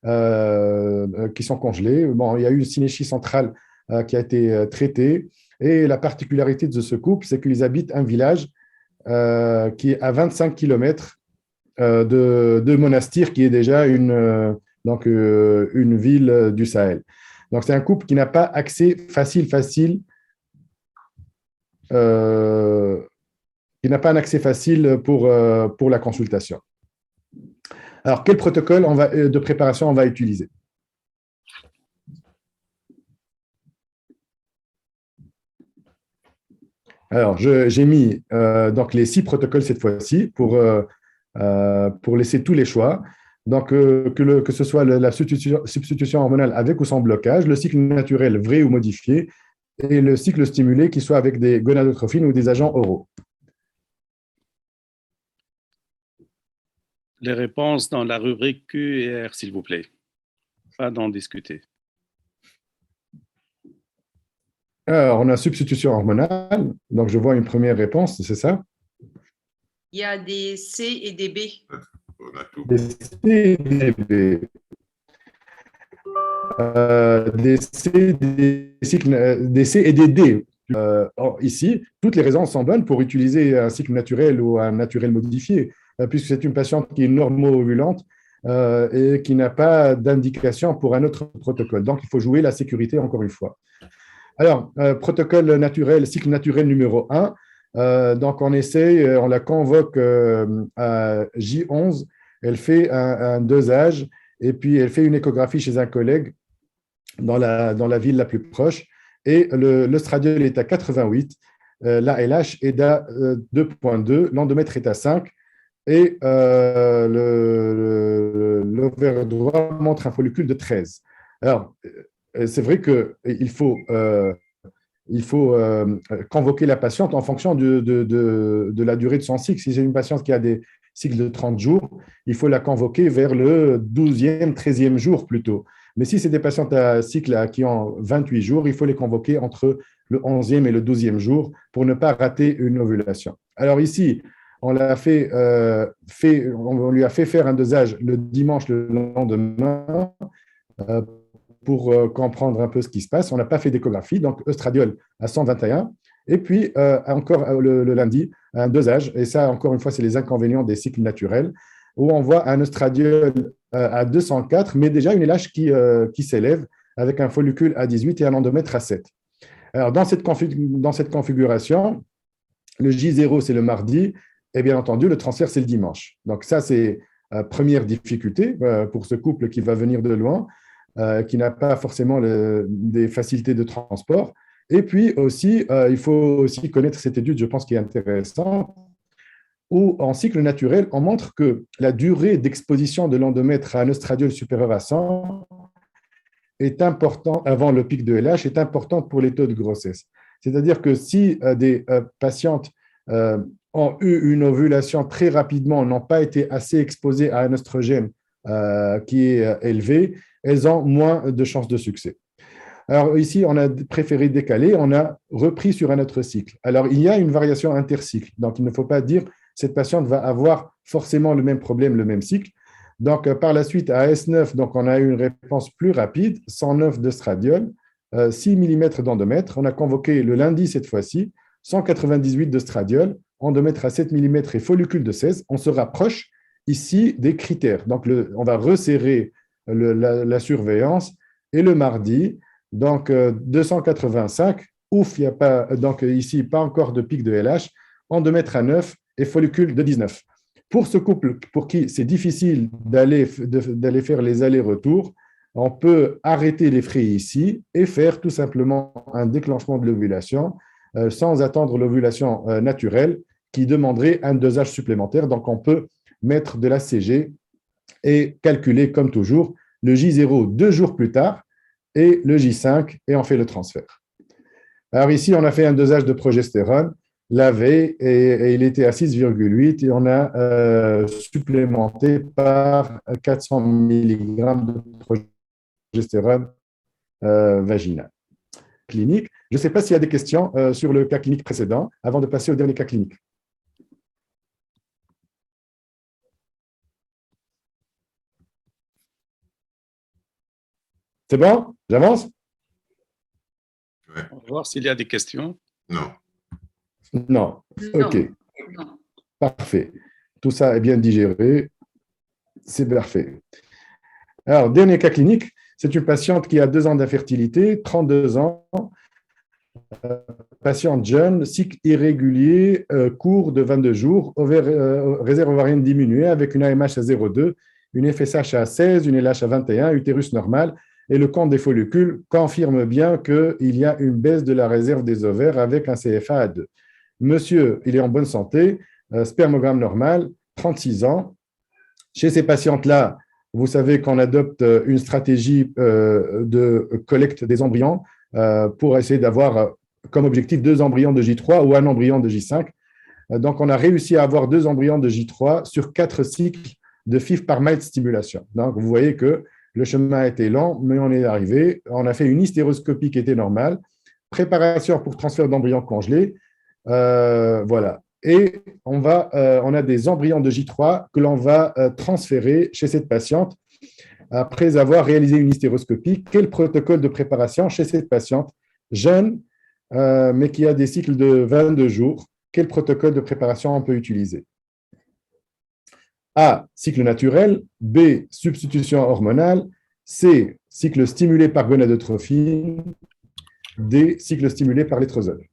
qui sont congelés. Bon, il y a eu une synéchie centrale qui a été traitée. Et la particularité de ce couple, c'est qu'ils habitent un village qui est à 25 km de Monastir, qui est déjà une ville du Sahel. Donc, c'est un couple qui n'a pas accès facile, qui n'a pas un accès facile pour la consultation. Alors, quel protocole de préparation on va utiliser? Alors, j'ai mis donc les 6 protocoles cette fois-ci pour laisser tous les choix. Donc, que ce soit la substitution hormonale avec ou sans blocage, le cycle naturel vrai ou modifié, et le cycle stimulé qui soit avec des gonadotrophines ou des agents oraux. Les réponses dans la rubrique Q et R, s'il vous plaît. Pas d'en discuter. Alors, on a substitution hormonale. Donc, je vois une première réponse, c'est ça? Il y a des C et des B. On a tout. Des C et des B. Des C et des D. Ici, toutes les raisons sont bonnes pour utiliser un cycle naturel ou un naturel modifié, puisque c'est une patiente qui est normo-ovulante et qui n'a pas d'indication pour un autre protocole. Donc, il faut jouer la sécurité encore une fois. Alors, protocole naturel, cycle naturel numéro 1. Donc, on essaye, on la convoque à J11, elle fait un dosage et puis elle fait une échographie chez un collègue dans la ville la plus proche. Et l'œstradiol est à 88, la LH est à 2,2, l'endomètre est à 5 et l'ovaire droit montre un follicule de 13. Alors, c'est vrai qu'il faut convoquer la patiente en fonction de la durée de son cycle. Si c'est une patiente qui a des cycles de 30 jours, il faut la convoquer vers le 12e, 13e jour plutôt. Mais si c'est des patientes à cycle qui ont 28 jours, il faut les convoquer entre le 11e et le 12e jour pour ne pas rater une ovulation. Alors ici, on lui a fait faire un dosage le dimanche le lendemain pour comprendre un peu ce qui se passe. On n'a pas fait d'échographie, donc œstradiol à 121. Et puis, encore le lundi, un dosage. Et ça, encore une fois, c'est les inconvénients des cycles naturels, où on voit un œstradiol à 204, mais déjà une LH qui s'élève avec un follicule à 18 et un endomètre à 7. Alors, dans cette configuration, le J0, c'est le mardi, et bien entendu, le transfert, c'est le dimanche. Donc, ça, c'est première difficulté pour ce couple qui va venir de loin, qui n'a pas forcément des facilités de transport. Et puis aussi, il faut aussi connaître cette étude, je pense, qui est intéressante, où en cycle naturel, on montre que la durée d'exposition de l'endomètre à un œstradiol supérieur à 100 est importante, avant le pic de LH, est importante pour les taux de grossesse. C'est-à-dire que si des patientes ont eu une ovulation très rapidement, n'ont pas été assez exposées à un oestrogène qui est élevé, elles ont moins de chances de succès. Alors ici, on a préféré décaler, on a repris sur un autre cycle. Alors, il y a une variation intercycle, donc il ne faut pas dire que cette patiente va avoir forcément le même problème, le même cycle. Donc, par la suite, à S9, donc, on a eu une réponse plus rapide, 109 d'œstradiol, 6 mm d'endomètre. On a convoqué le lundi cette fois-ci, 198 d'œstradiol, endomètre à 7 mm et follicule de 16. On se rapproche ici des critères. Donc, on va resserrer la surveillance. Et le mardi, donc 285, ouf, il n'y a pas, donc ici, pas encore de pic de LH, endomètre à 9 et follicule de 19. Pour ce couple pour qui c'est difficile d'aller faire les allers-retours, on peut arrêter les frais ici et faire tout simplement un déclenchement de l'ovulation sans attendre l'ovulation naturelle qui demanderait un dosage supplémentaire. Donc, on peut mettre de la CG et calculer, comme toujours, le J0 2 jours plus tard et le J5, et on fait le transfert. Alors ici, on a fait un dosage de progestérone la veille, et il était à 6,8, et on a supplémenté par 400 mg de progestérone vaginale. Clinique. Je ne sais pas s'il y a des questions sur le cas clinique précédent, avant de passer au dernier cas clinique. C'est bon? J'avance? Ouais. On va voir s'il y a des questions. Non. Non. OK. Non. Parfait. Tout ça est bien digéré. C'est parfait. Alors, dernier cas clinique, c'est une patiente qui a 2 ans d'infertilité, 32 ans, patiente jeune, cycle irrégulier, court de 22 jours, réserve ovarienne diminuée avec une AMH à 0,2, une FSH à 16, une LH à 21, utérus normal, et le compte des follicules confirme bien qu'il y a une baisse de la réserve des ovaires avec un CFA à 2. Monsieur, il est en bonne santé, spermogramme normal, 36 ans. Chez ces patientes-là, vous savez qu'on adopte une stratégie de collecte des embryons pour essayer d'avoir comme objectif 2 embryons de J3 ou un embryon de J5. Donc, on a réussi à avoir 2 embryons de J3 sur 4 cycles de FIV par mètre stimulation. Donc, vous voyez que le chemin a été lent, mais on est arrivé. On a fait une hystéroscopie qui était normale, préparation pour transfert d'embryons congelés. Voilà. Et on a des embryons de J3 que l'on va transférer chez cette patiente après avoir réalisé une hystéroscopie. Quel protocole de préparation chez cette patiente jeune, mais qui a des cycles de 22 jours? Quel protocole de préparation on peut utiliser? A, cycle naturel. B, substitution hormonale. C, cycle stimulé par gonadotrophine. D, cycle stimulé par létrozole.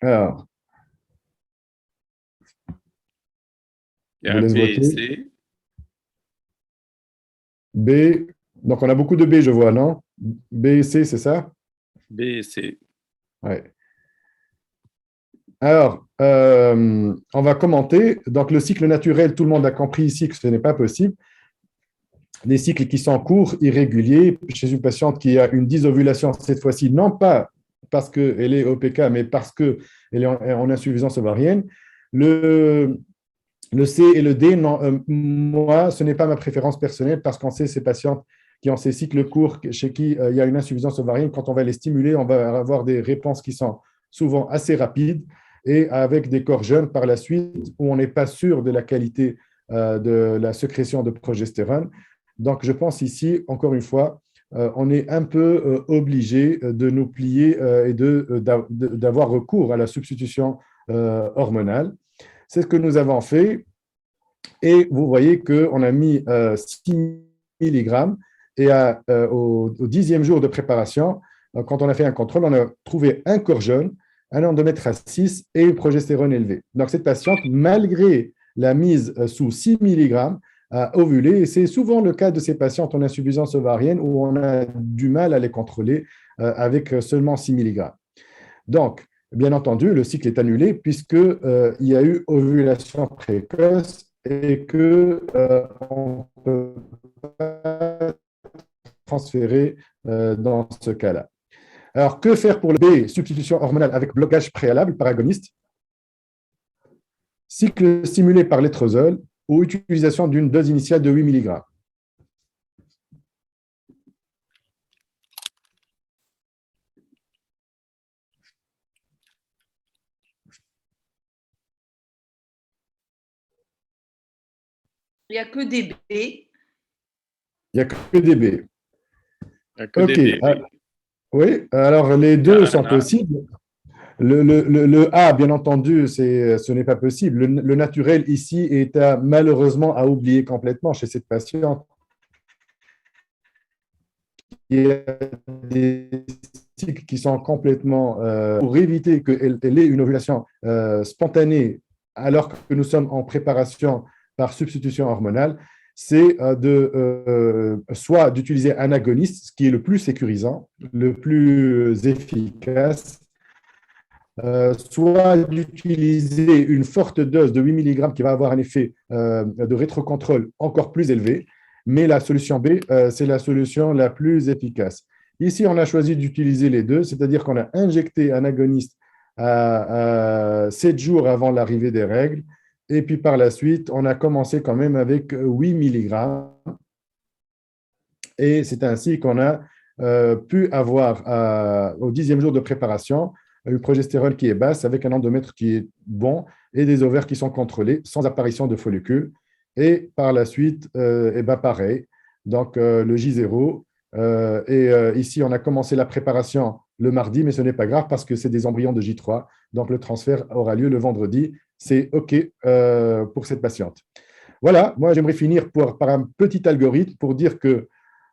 Alors, Il y je a laisse B et voter. C. B, donc on a beaucoup de B, je vois, non? B et C, c'est ça? B et C. Ouais. Alors, on va commenter. Donc, le cycle naturel, tout le monde a compris ici que ce n'est pas possible. Les cycles qui sont courts, irréguliers, chez une patiente qui a une dysovulation, cette fois-ci, non pas parce qu'elle est OPK, mais parce qu'elle est en insuffisance ovarienne. Le C et le D, non, moi, ce n'est pas ma préférence personnelle parce qu'on sait ces patientes qui ont ces cycles courts, chez qui il y a une insuffisance ovarienne, quand on va les stimuler, on va avoir des réponses qui sont souvent assez rapides et avec des corps jeunes par la suite où on n'est pas sûr de la qualité de la sécrétion de progestérone. Donc, je pense ici, encore une fois, on est un peu obligé de nous plier et d'avoir recours à la substitution hormonale. C'est ce que nous avons fait. Et vous voyez qu'on a mis 6 mg et au 10e jour de préparation, quand on a fait un contrôle, on a trouvé un corps jeune, un endomètre à 6 et une progestérone élevée. Donc, cette patiente, malgré la mise sous 6 mg, a ovulé. Et c'est souvent le cas de ces patientes en insuffisance ovarienne où on a du mal à les contrôler avec seulement 6 mg. Donc, bien entendu, le cycle est annulé puisqu'il y a eu ovulation précoce et qu'on ne peut pas transférer dans ce cas-là. Alors, que faire pour le B, substitution hormonale avec blocage préalable par agoniste? Cycle stimulé par létrozole ou utilisation d'une dose initiale de 8 mg. Il n'y a que des B. Il n'y a que des B. Il n'y a que OK. des B. Oui, alors les deux sont possibles. Le A, bien entendu, ce n'est pas possible. Le naturel ici est malheureusement à oublier complètement chez cette patiente. Il y a des cycles qui sont complètement pour éviter qu'elle ait une ovulation spontanée alors que nous sommes en préparation par substitution hormonale, c'est soit d'utiliser un agoniste, ce qui est le plus sécurisant, le plus efficace, soit d'utiliser une forte dose de 8 mg qui va avoir un effet de rétrocontrôle encore plus élevé, mais la solution B, c'est la solution la plus efficace. Ici, on a choisi d'utiliser les deux, c'est-à-dire qu'on a injecté un agoniste à 7 jours avant l'arrivée des règles, et puis par la suite, on a commencé quand même avec 8 mg, et c'est ainsi qu'on a pu avoir au 10e jour de préparation une progestérone qui est basse avec un endomètre qui est bon et des ovaires qui sont contrôlés sans apparition de follicules. Et par la suite, pareil, donc le J0. Ici, on a commencé la préparation le mardi, mais ce n'est pas grave parce que c'est des embryons de J3. Donc, le transfert aura lieu le vendredi. C'est OK pour cette patiente. Voilà, moi, j'aimerais finir par un petit algorithme pour dire que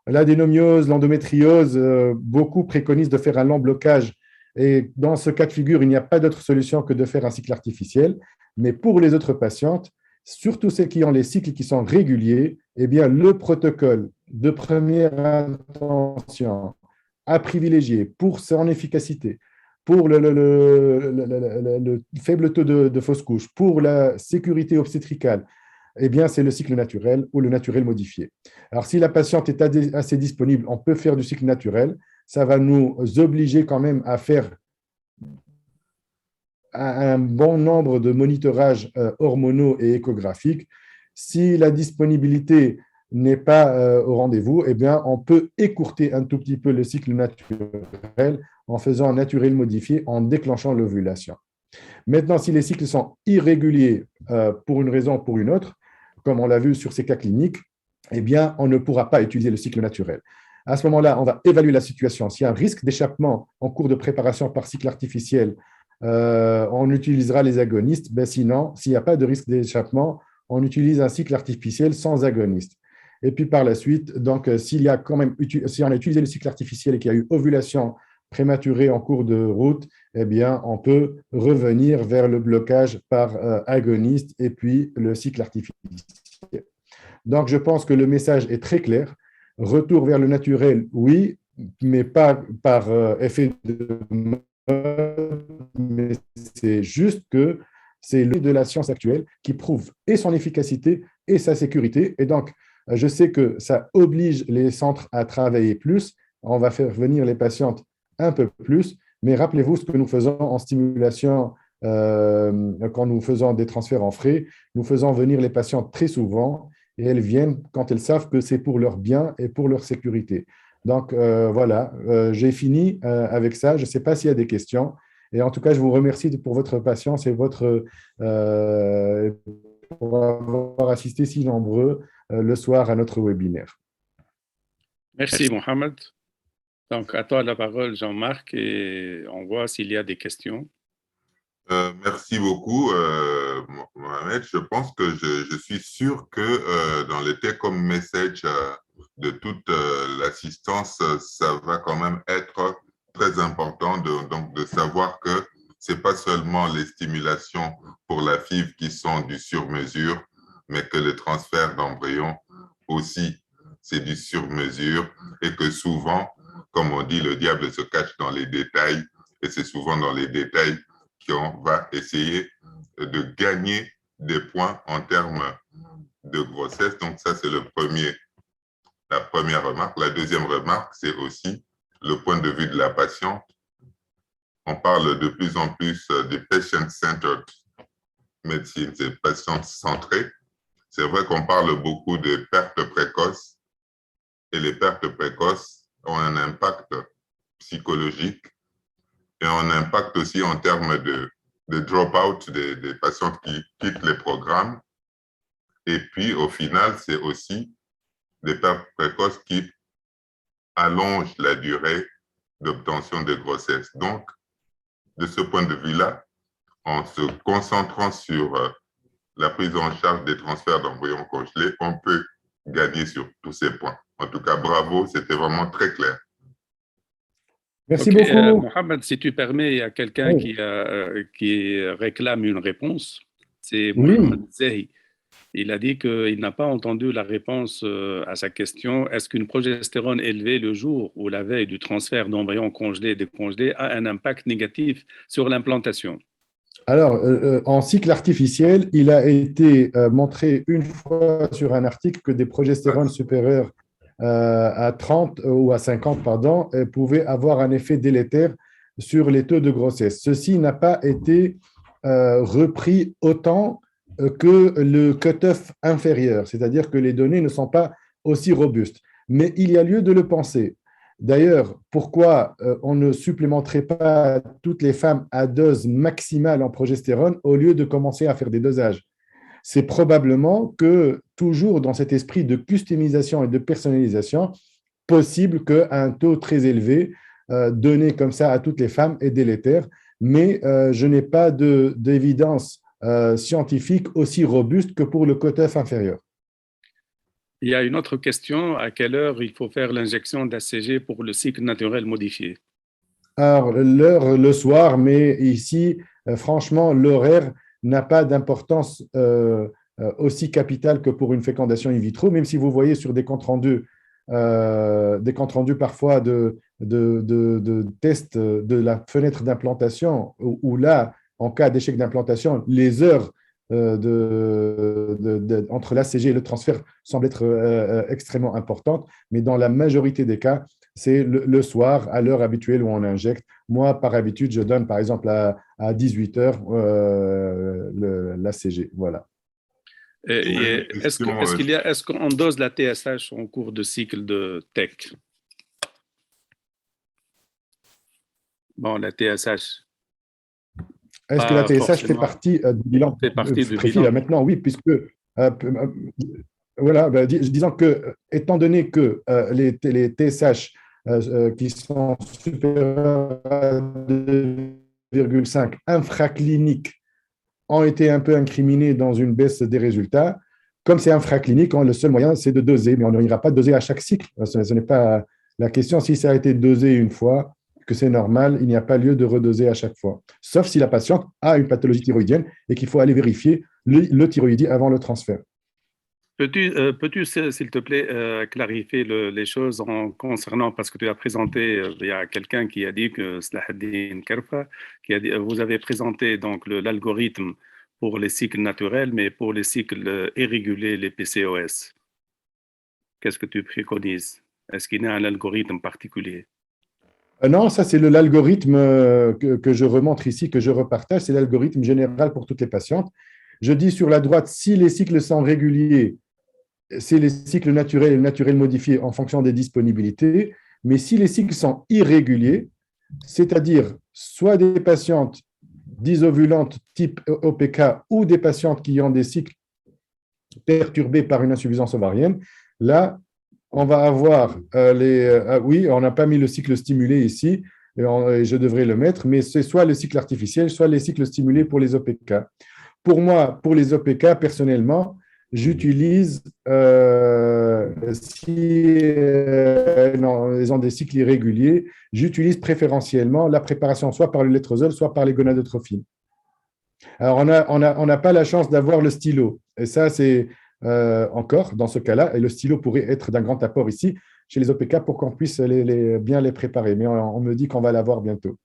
l'adénomiose, l'endométriose, beaucoup préconisent de faire un long blocage. Et dans ce cas de figure, il n'y a pas d'autre solution que de faire un cycle artificiel. Mais pour les autres patientes, surtout celles qui ont les cycles qui sont réguliers, eh bien, le protocole de première intention à privilégier pour son efficacité, pour le faible taux de fausse couche, pour la sécurité obstétricale, eh bien, c'est le cycle naturel ou le naturel modifié. Alors, si la patiente est assez disponible, on peut faire du cycle naturel. Ça va nous obliger quand même à faire un bon nombre de monitorages hormonaux et échographiques. Si la disponibilité n'est pas au rendez-vous, eh bien, on peut écourter un tout petit peu le cycle naturel en faisant un naturel modifié, en déclenchant l'ovulation. Maintenant, si les cycles sont irréguliers pour une raison ou pour une autre, comme on l'a vu sur ces cas cliniques, eh bien, on ne pourra pas utiliser le cycle naturel. À ce moment-là, on va évaluer la situation. S'il y a un risque d'échappement en cours de préparation par cycle artificiel, on utilisera les agonistes. Ben sinon, s'il n'y a pas de risque d'échappement, on utilise un cycle artificiel sans agoniste. Et puis par la suite, donc, si on a utilisé le cycle artificiel et qu'il y a eu ovulation prématurée en cours de route, eh bien, on peut revenir vers le blocage par agoniste et puis le cycle artificiel. Donc, je pense que le message est très clair. Retour vers le naturel, oui, mais pas par effet de mode, mais c'est juste que c'est le de la science actuelle qui prouve et son efficacité et sa sécurité. Et donc, je sais que ça oblige les centres à travailler plus. On va faire venir les patientes un peu plus, mais rappelez-vous ce que nous faisons en stimulation quand nous faisons des transferts en frais. Nous faisons venir les patientes très souvent et elles viennent quand elles savent que c'est pour leur bien et pour leur sécurité. Donc, voilà, j'ai fini avec ça. Je ne sais pas s'il y a des questions. Et en tout cas, je vous remercie pour votre patience et pour avoir assisté si nombreux le soir à notre webinaire. Merci, Mohamed. Donc, à toi la parole, Jean-Marc, et on voit s'il y a des questions. Merci beaucoup, Mohamed. Je pense que je suis sûr que dans le take-home message de toute l'assistance, ça va quand même être très important donc de savoir que ce n'est pas seulement les stimulations pour la FIV qui sont du sur-mesure, mais que le transfert d'embryon aussi, c'est du sur-mesure et que souvent, comme on dit, le diable se cache dans les détails et c'est souvent dans les détails qu'on va essayer de gagner des points en termes de grossesse. Donc ça, c'est la première remarque. La deuxième remarque, c'est aussi le point de vue de la patiente. On parle de plus en plus des patient-centered medicine, c'est patient-centré. C'est vrai qu'on parle beaucoup de pertes précoces et les pertes précoces ont un impact psychologique et un impact aussi en termes de drop-out des patientes qui quittent les programmes. Et puis, au final, c'est aussi des pertes précoces qui allongent la durée d'obtention de grossesse. Donc, de ce point de vue-là, en se concentrant sur la prise en charge des transferts d'embryons congelés, on peut gagner sur tous ces points. En tout cas, bravo, c'était vraiment très clair. Merci beaucoup. Mohamed, si tu permets, il y a quelqu'un qui réclame une réponse. C'est Mohamed Zehi. Il a dit qu'il n'a pas entendu la réponse à sa question. Est-ce qu'une progestérone élevée le jour ou la veille du transfert d'embryons congelés et décongelés a un impact négatif sur l'implantation? Alors, en cycle artificiel, il a été montré une fois sur un article que des progestérones supérieures à 30 ou à 50, pardon, pouvaient avoir un effet délétère sur les taux de grossesse. Ceci n'a pas été repris autant que le cut-off inférieur, c'est-à-dire que les données ne sont pas aussi robustes. Mais il y a lieu de le penser. D'ailleurs, pourquoi on ne supplémenterait pas toutes les femmes à dose maximale en progestérone au lieu de commencer à faire des dosages? C'est probablement que, toujours dans cet esprit de customisation et de personnalisation, possible qu'un taux très élevé donné comme ça à toutes les femmes est délétère, mais je n'ai pas d'évidence scientifique aussi robuste que pour le cut-off inférieur. Il y a une autre question. À quelle heure il faut faire l'injection d'ACG pour le cycle naturel modifié? Alors, l'heure le soir, mais ici, franchement, l'horaire n'a pas d'importance aussi capitale que pour une fécondation in vitro, même si vous voyez sur des comptes rendus parfois de test de la fenêtre d'implantation, où là, en cas d'échec d'implantation, les heures entre l'ACG et le transfert semblent être extrêmement importantes, mais dans la majorité des cas, c'est le soir, à l'heure habituelle où on injecte. Moi, par habitude, je donne par exemple à 18 heures l'ACG. Voilà. Est-ce qu'on dose la TSH en cours de cycle de tech? Bon, la TSH. Est-ce que la TSH fait partie du bilan? Fait partie du bilan. Maintenant, oui, puisque voilà, disons que, étant donné que les TSH qui sont supérieurs à 2,5 infracliniques ont été un peu incriminés dans une baisse des résultats. Comme c'est infraclinique, le seul moyen, c'est de doser, mais on n'ira pas doser à chaque cycle. Ce n'est pas la question. Si ça a été dosé une fois, que c'est normal, il n'y a pas lieu de redoser à chaque fois. Sauf si la patiente a une pathologie thyroïdienne et qu'il faut aller vérifier le thyroïdie avant le transfert. Peux-tu, s'il te plaît, clarifier les choses concernant, parce que tu as présenté, il y a quelqu'un qui a dit que Slahaddin Kerfa, qui a dit, vous avez présenté donc l'algorithme pour les cycles naturels, mais pour les cycles irréguliers, les PCOS. Qu'est-ce que tu préconises? Est-ce qu'il y a un algorithme particulier? Non, ça c'est l'algorithme que je remontre ici, que je repartage, c'est l'algorithme général pour toutes les patientes. Je dis sur la droite, si les cycles sont réguliers, c'est les cycles naturels et naturels modifiés en fonction des disponibilités, mais si les cycles sont irréguliers, c'est-à-dire soit des patientes dysovulantes type OPK ou des patientes qui ont des cycles perturbés par une insuffisance ovarienne, là, on va avoir oui, on n'a pas mis le cycle stimulé ici, et je devrais le mettre, mais c'est soit le cycle artificiel, soit les cycles stimulés pour les OPK. Pour moi, pour les OPK, personnellement, j'utilise, si ils ont des cycles irréguliers, j'utilise préférentiellement la préparation soit par le létrozole, soit par les gonadotrophines. Alors, on n'a pas la chance d'avoir le stylo, et ça, c'est encore dans ce cas-là, et le stylo pourrait être d'un grand apport ici chez les OPK pour qu'on puisse bien les préparer, mais on me dit qu'on va l'avoir bientôt.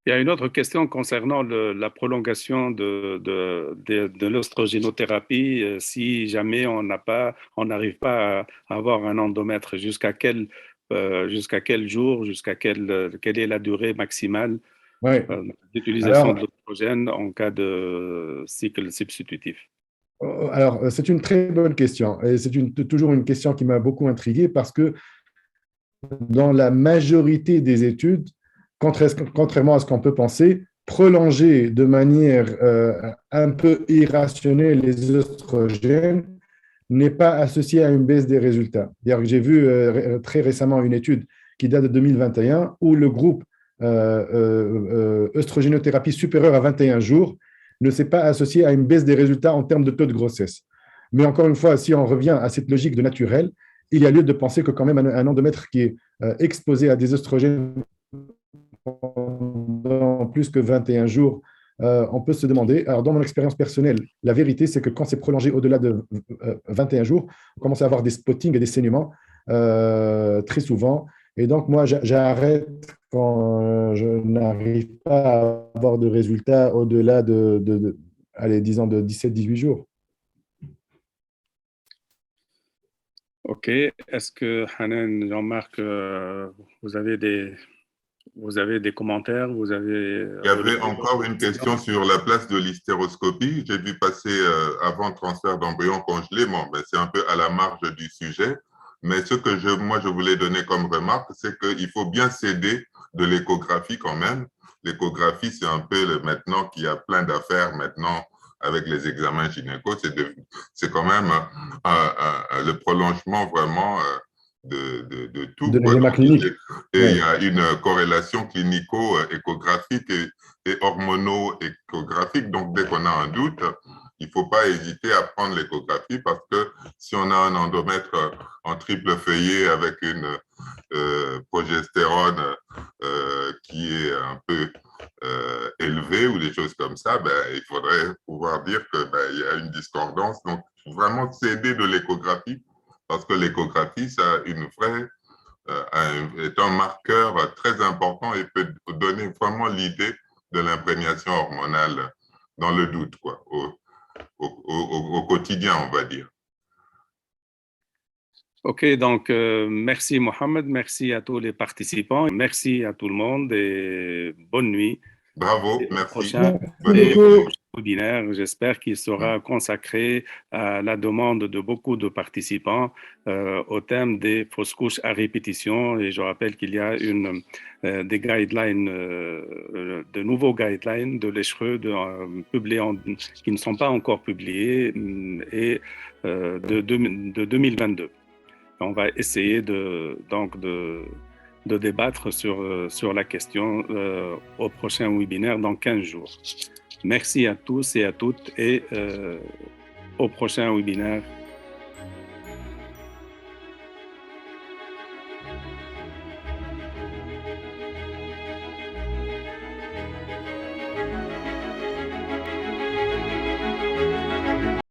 Il y a une autre question concernant la prolongation de l'oestrogénothérapie. Si jamais on n'arrive pas à avoir un endomètre, jusqu'à quel jour, quelle est la durée maximale d'utilisation de l'oestrogène en cas de cycle substitutif? Alors, c'est une très bonne question. Et c'est toujours une question qui m'a beaucoup intrigué parce que dans la majorité des études, contrairement à ce qu'on peut penser, prolonger de manière un peu irrationnelle les oestrogènes n'est pas associé à une baisse des résultats. J'ai vu très récemment une étude qui date de 2021 où le groupe œstrogénothérapie supérieure à 21 jours ne s'est pas associé à une baisse des résultats en termes de taux de grossesse. Mais encore une fois, si on revient à cette logique de naturel, il y a lieu de penser que quand même un endomètre qui est exposé à des œstrogènes pendant plus que 21 jours, on peut se demander, alors dans mon expérience personnelle, la vérité c'est que quand c'est prolongé au-delà de 21 jours, on commence à avoir des spottings et des saignements très souvent. Et donc moi, j'arrête quand je n'arrive pas à avoir de résultats au-delà allez, disons de 17-18 jours. Ok. Est-ce que Hanan, Jean-Marc, vous avez des commentaires? Il y avait encore une question sur la place de l'hystéroscopie. J'ai vu passer avant transfert d'embryon congelé. Bon, ben, c'est un peu à la marge du sujet. Mais ce que moi, je voulais donner comme remarque, c'est qu'il faut bien s'aider de l'échographie quand même. L'échographie, c'est un peu maintenant qu'il y a plein d'affaires maintenant avec les examens gynéco. C'est quand même le prolongement vraiment de tout. De l'examen clinique. Et il y a une corrélation clinico-échographique et hormono-échographique. Donc, dès qu'on a un doute, il ne faut pas hésiter à prendre l'échographie parce que si on a un endomètre en triple feuillet avec une progestérone qui est un peu élevée ou des choses comme ça, ben, il faudrait pouvoir dire qu'il y a une discordance. Donc, vraiment s'aider de l'échographie parce que l'échographie, ça a une vraie est un marqueur très important et peut donner vraiment l'idée de l'imprégnation hormonale dans le doute, quoi, au quotidien, on va dire. OK, donc merci Mohamed, merci à tous les participants, merci à tout le monde et bonne nuit. Bravo, Et merci. Prochain webinaire, j'espère qu'il sera consacré à la demande de beaucoup de participants au thème des fausses couches à répétition. Et je rappelle qu'il y a des guidelines, de nouveaux guidelines de l'ECHRE qui ne sont pas encore publiés et de 2022. On va essayer de débattre sur la question au prochain webinaire dans 15 jours. Merci à tous et à toutes et au prochain webinaire.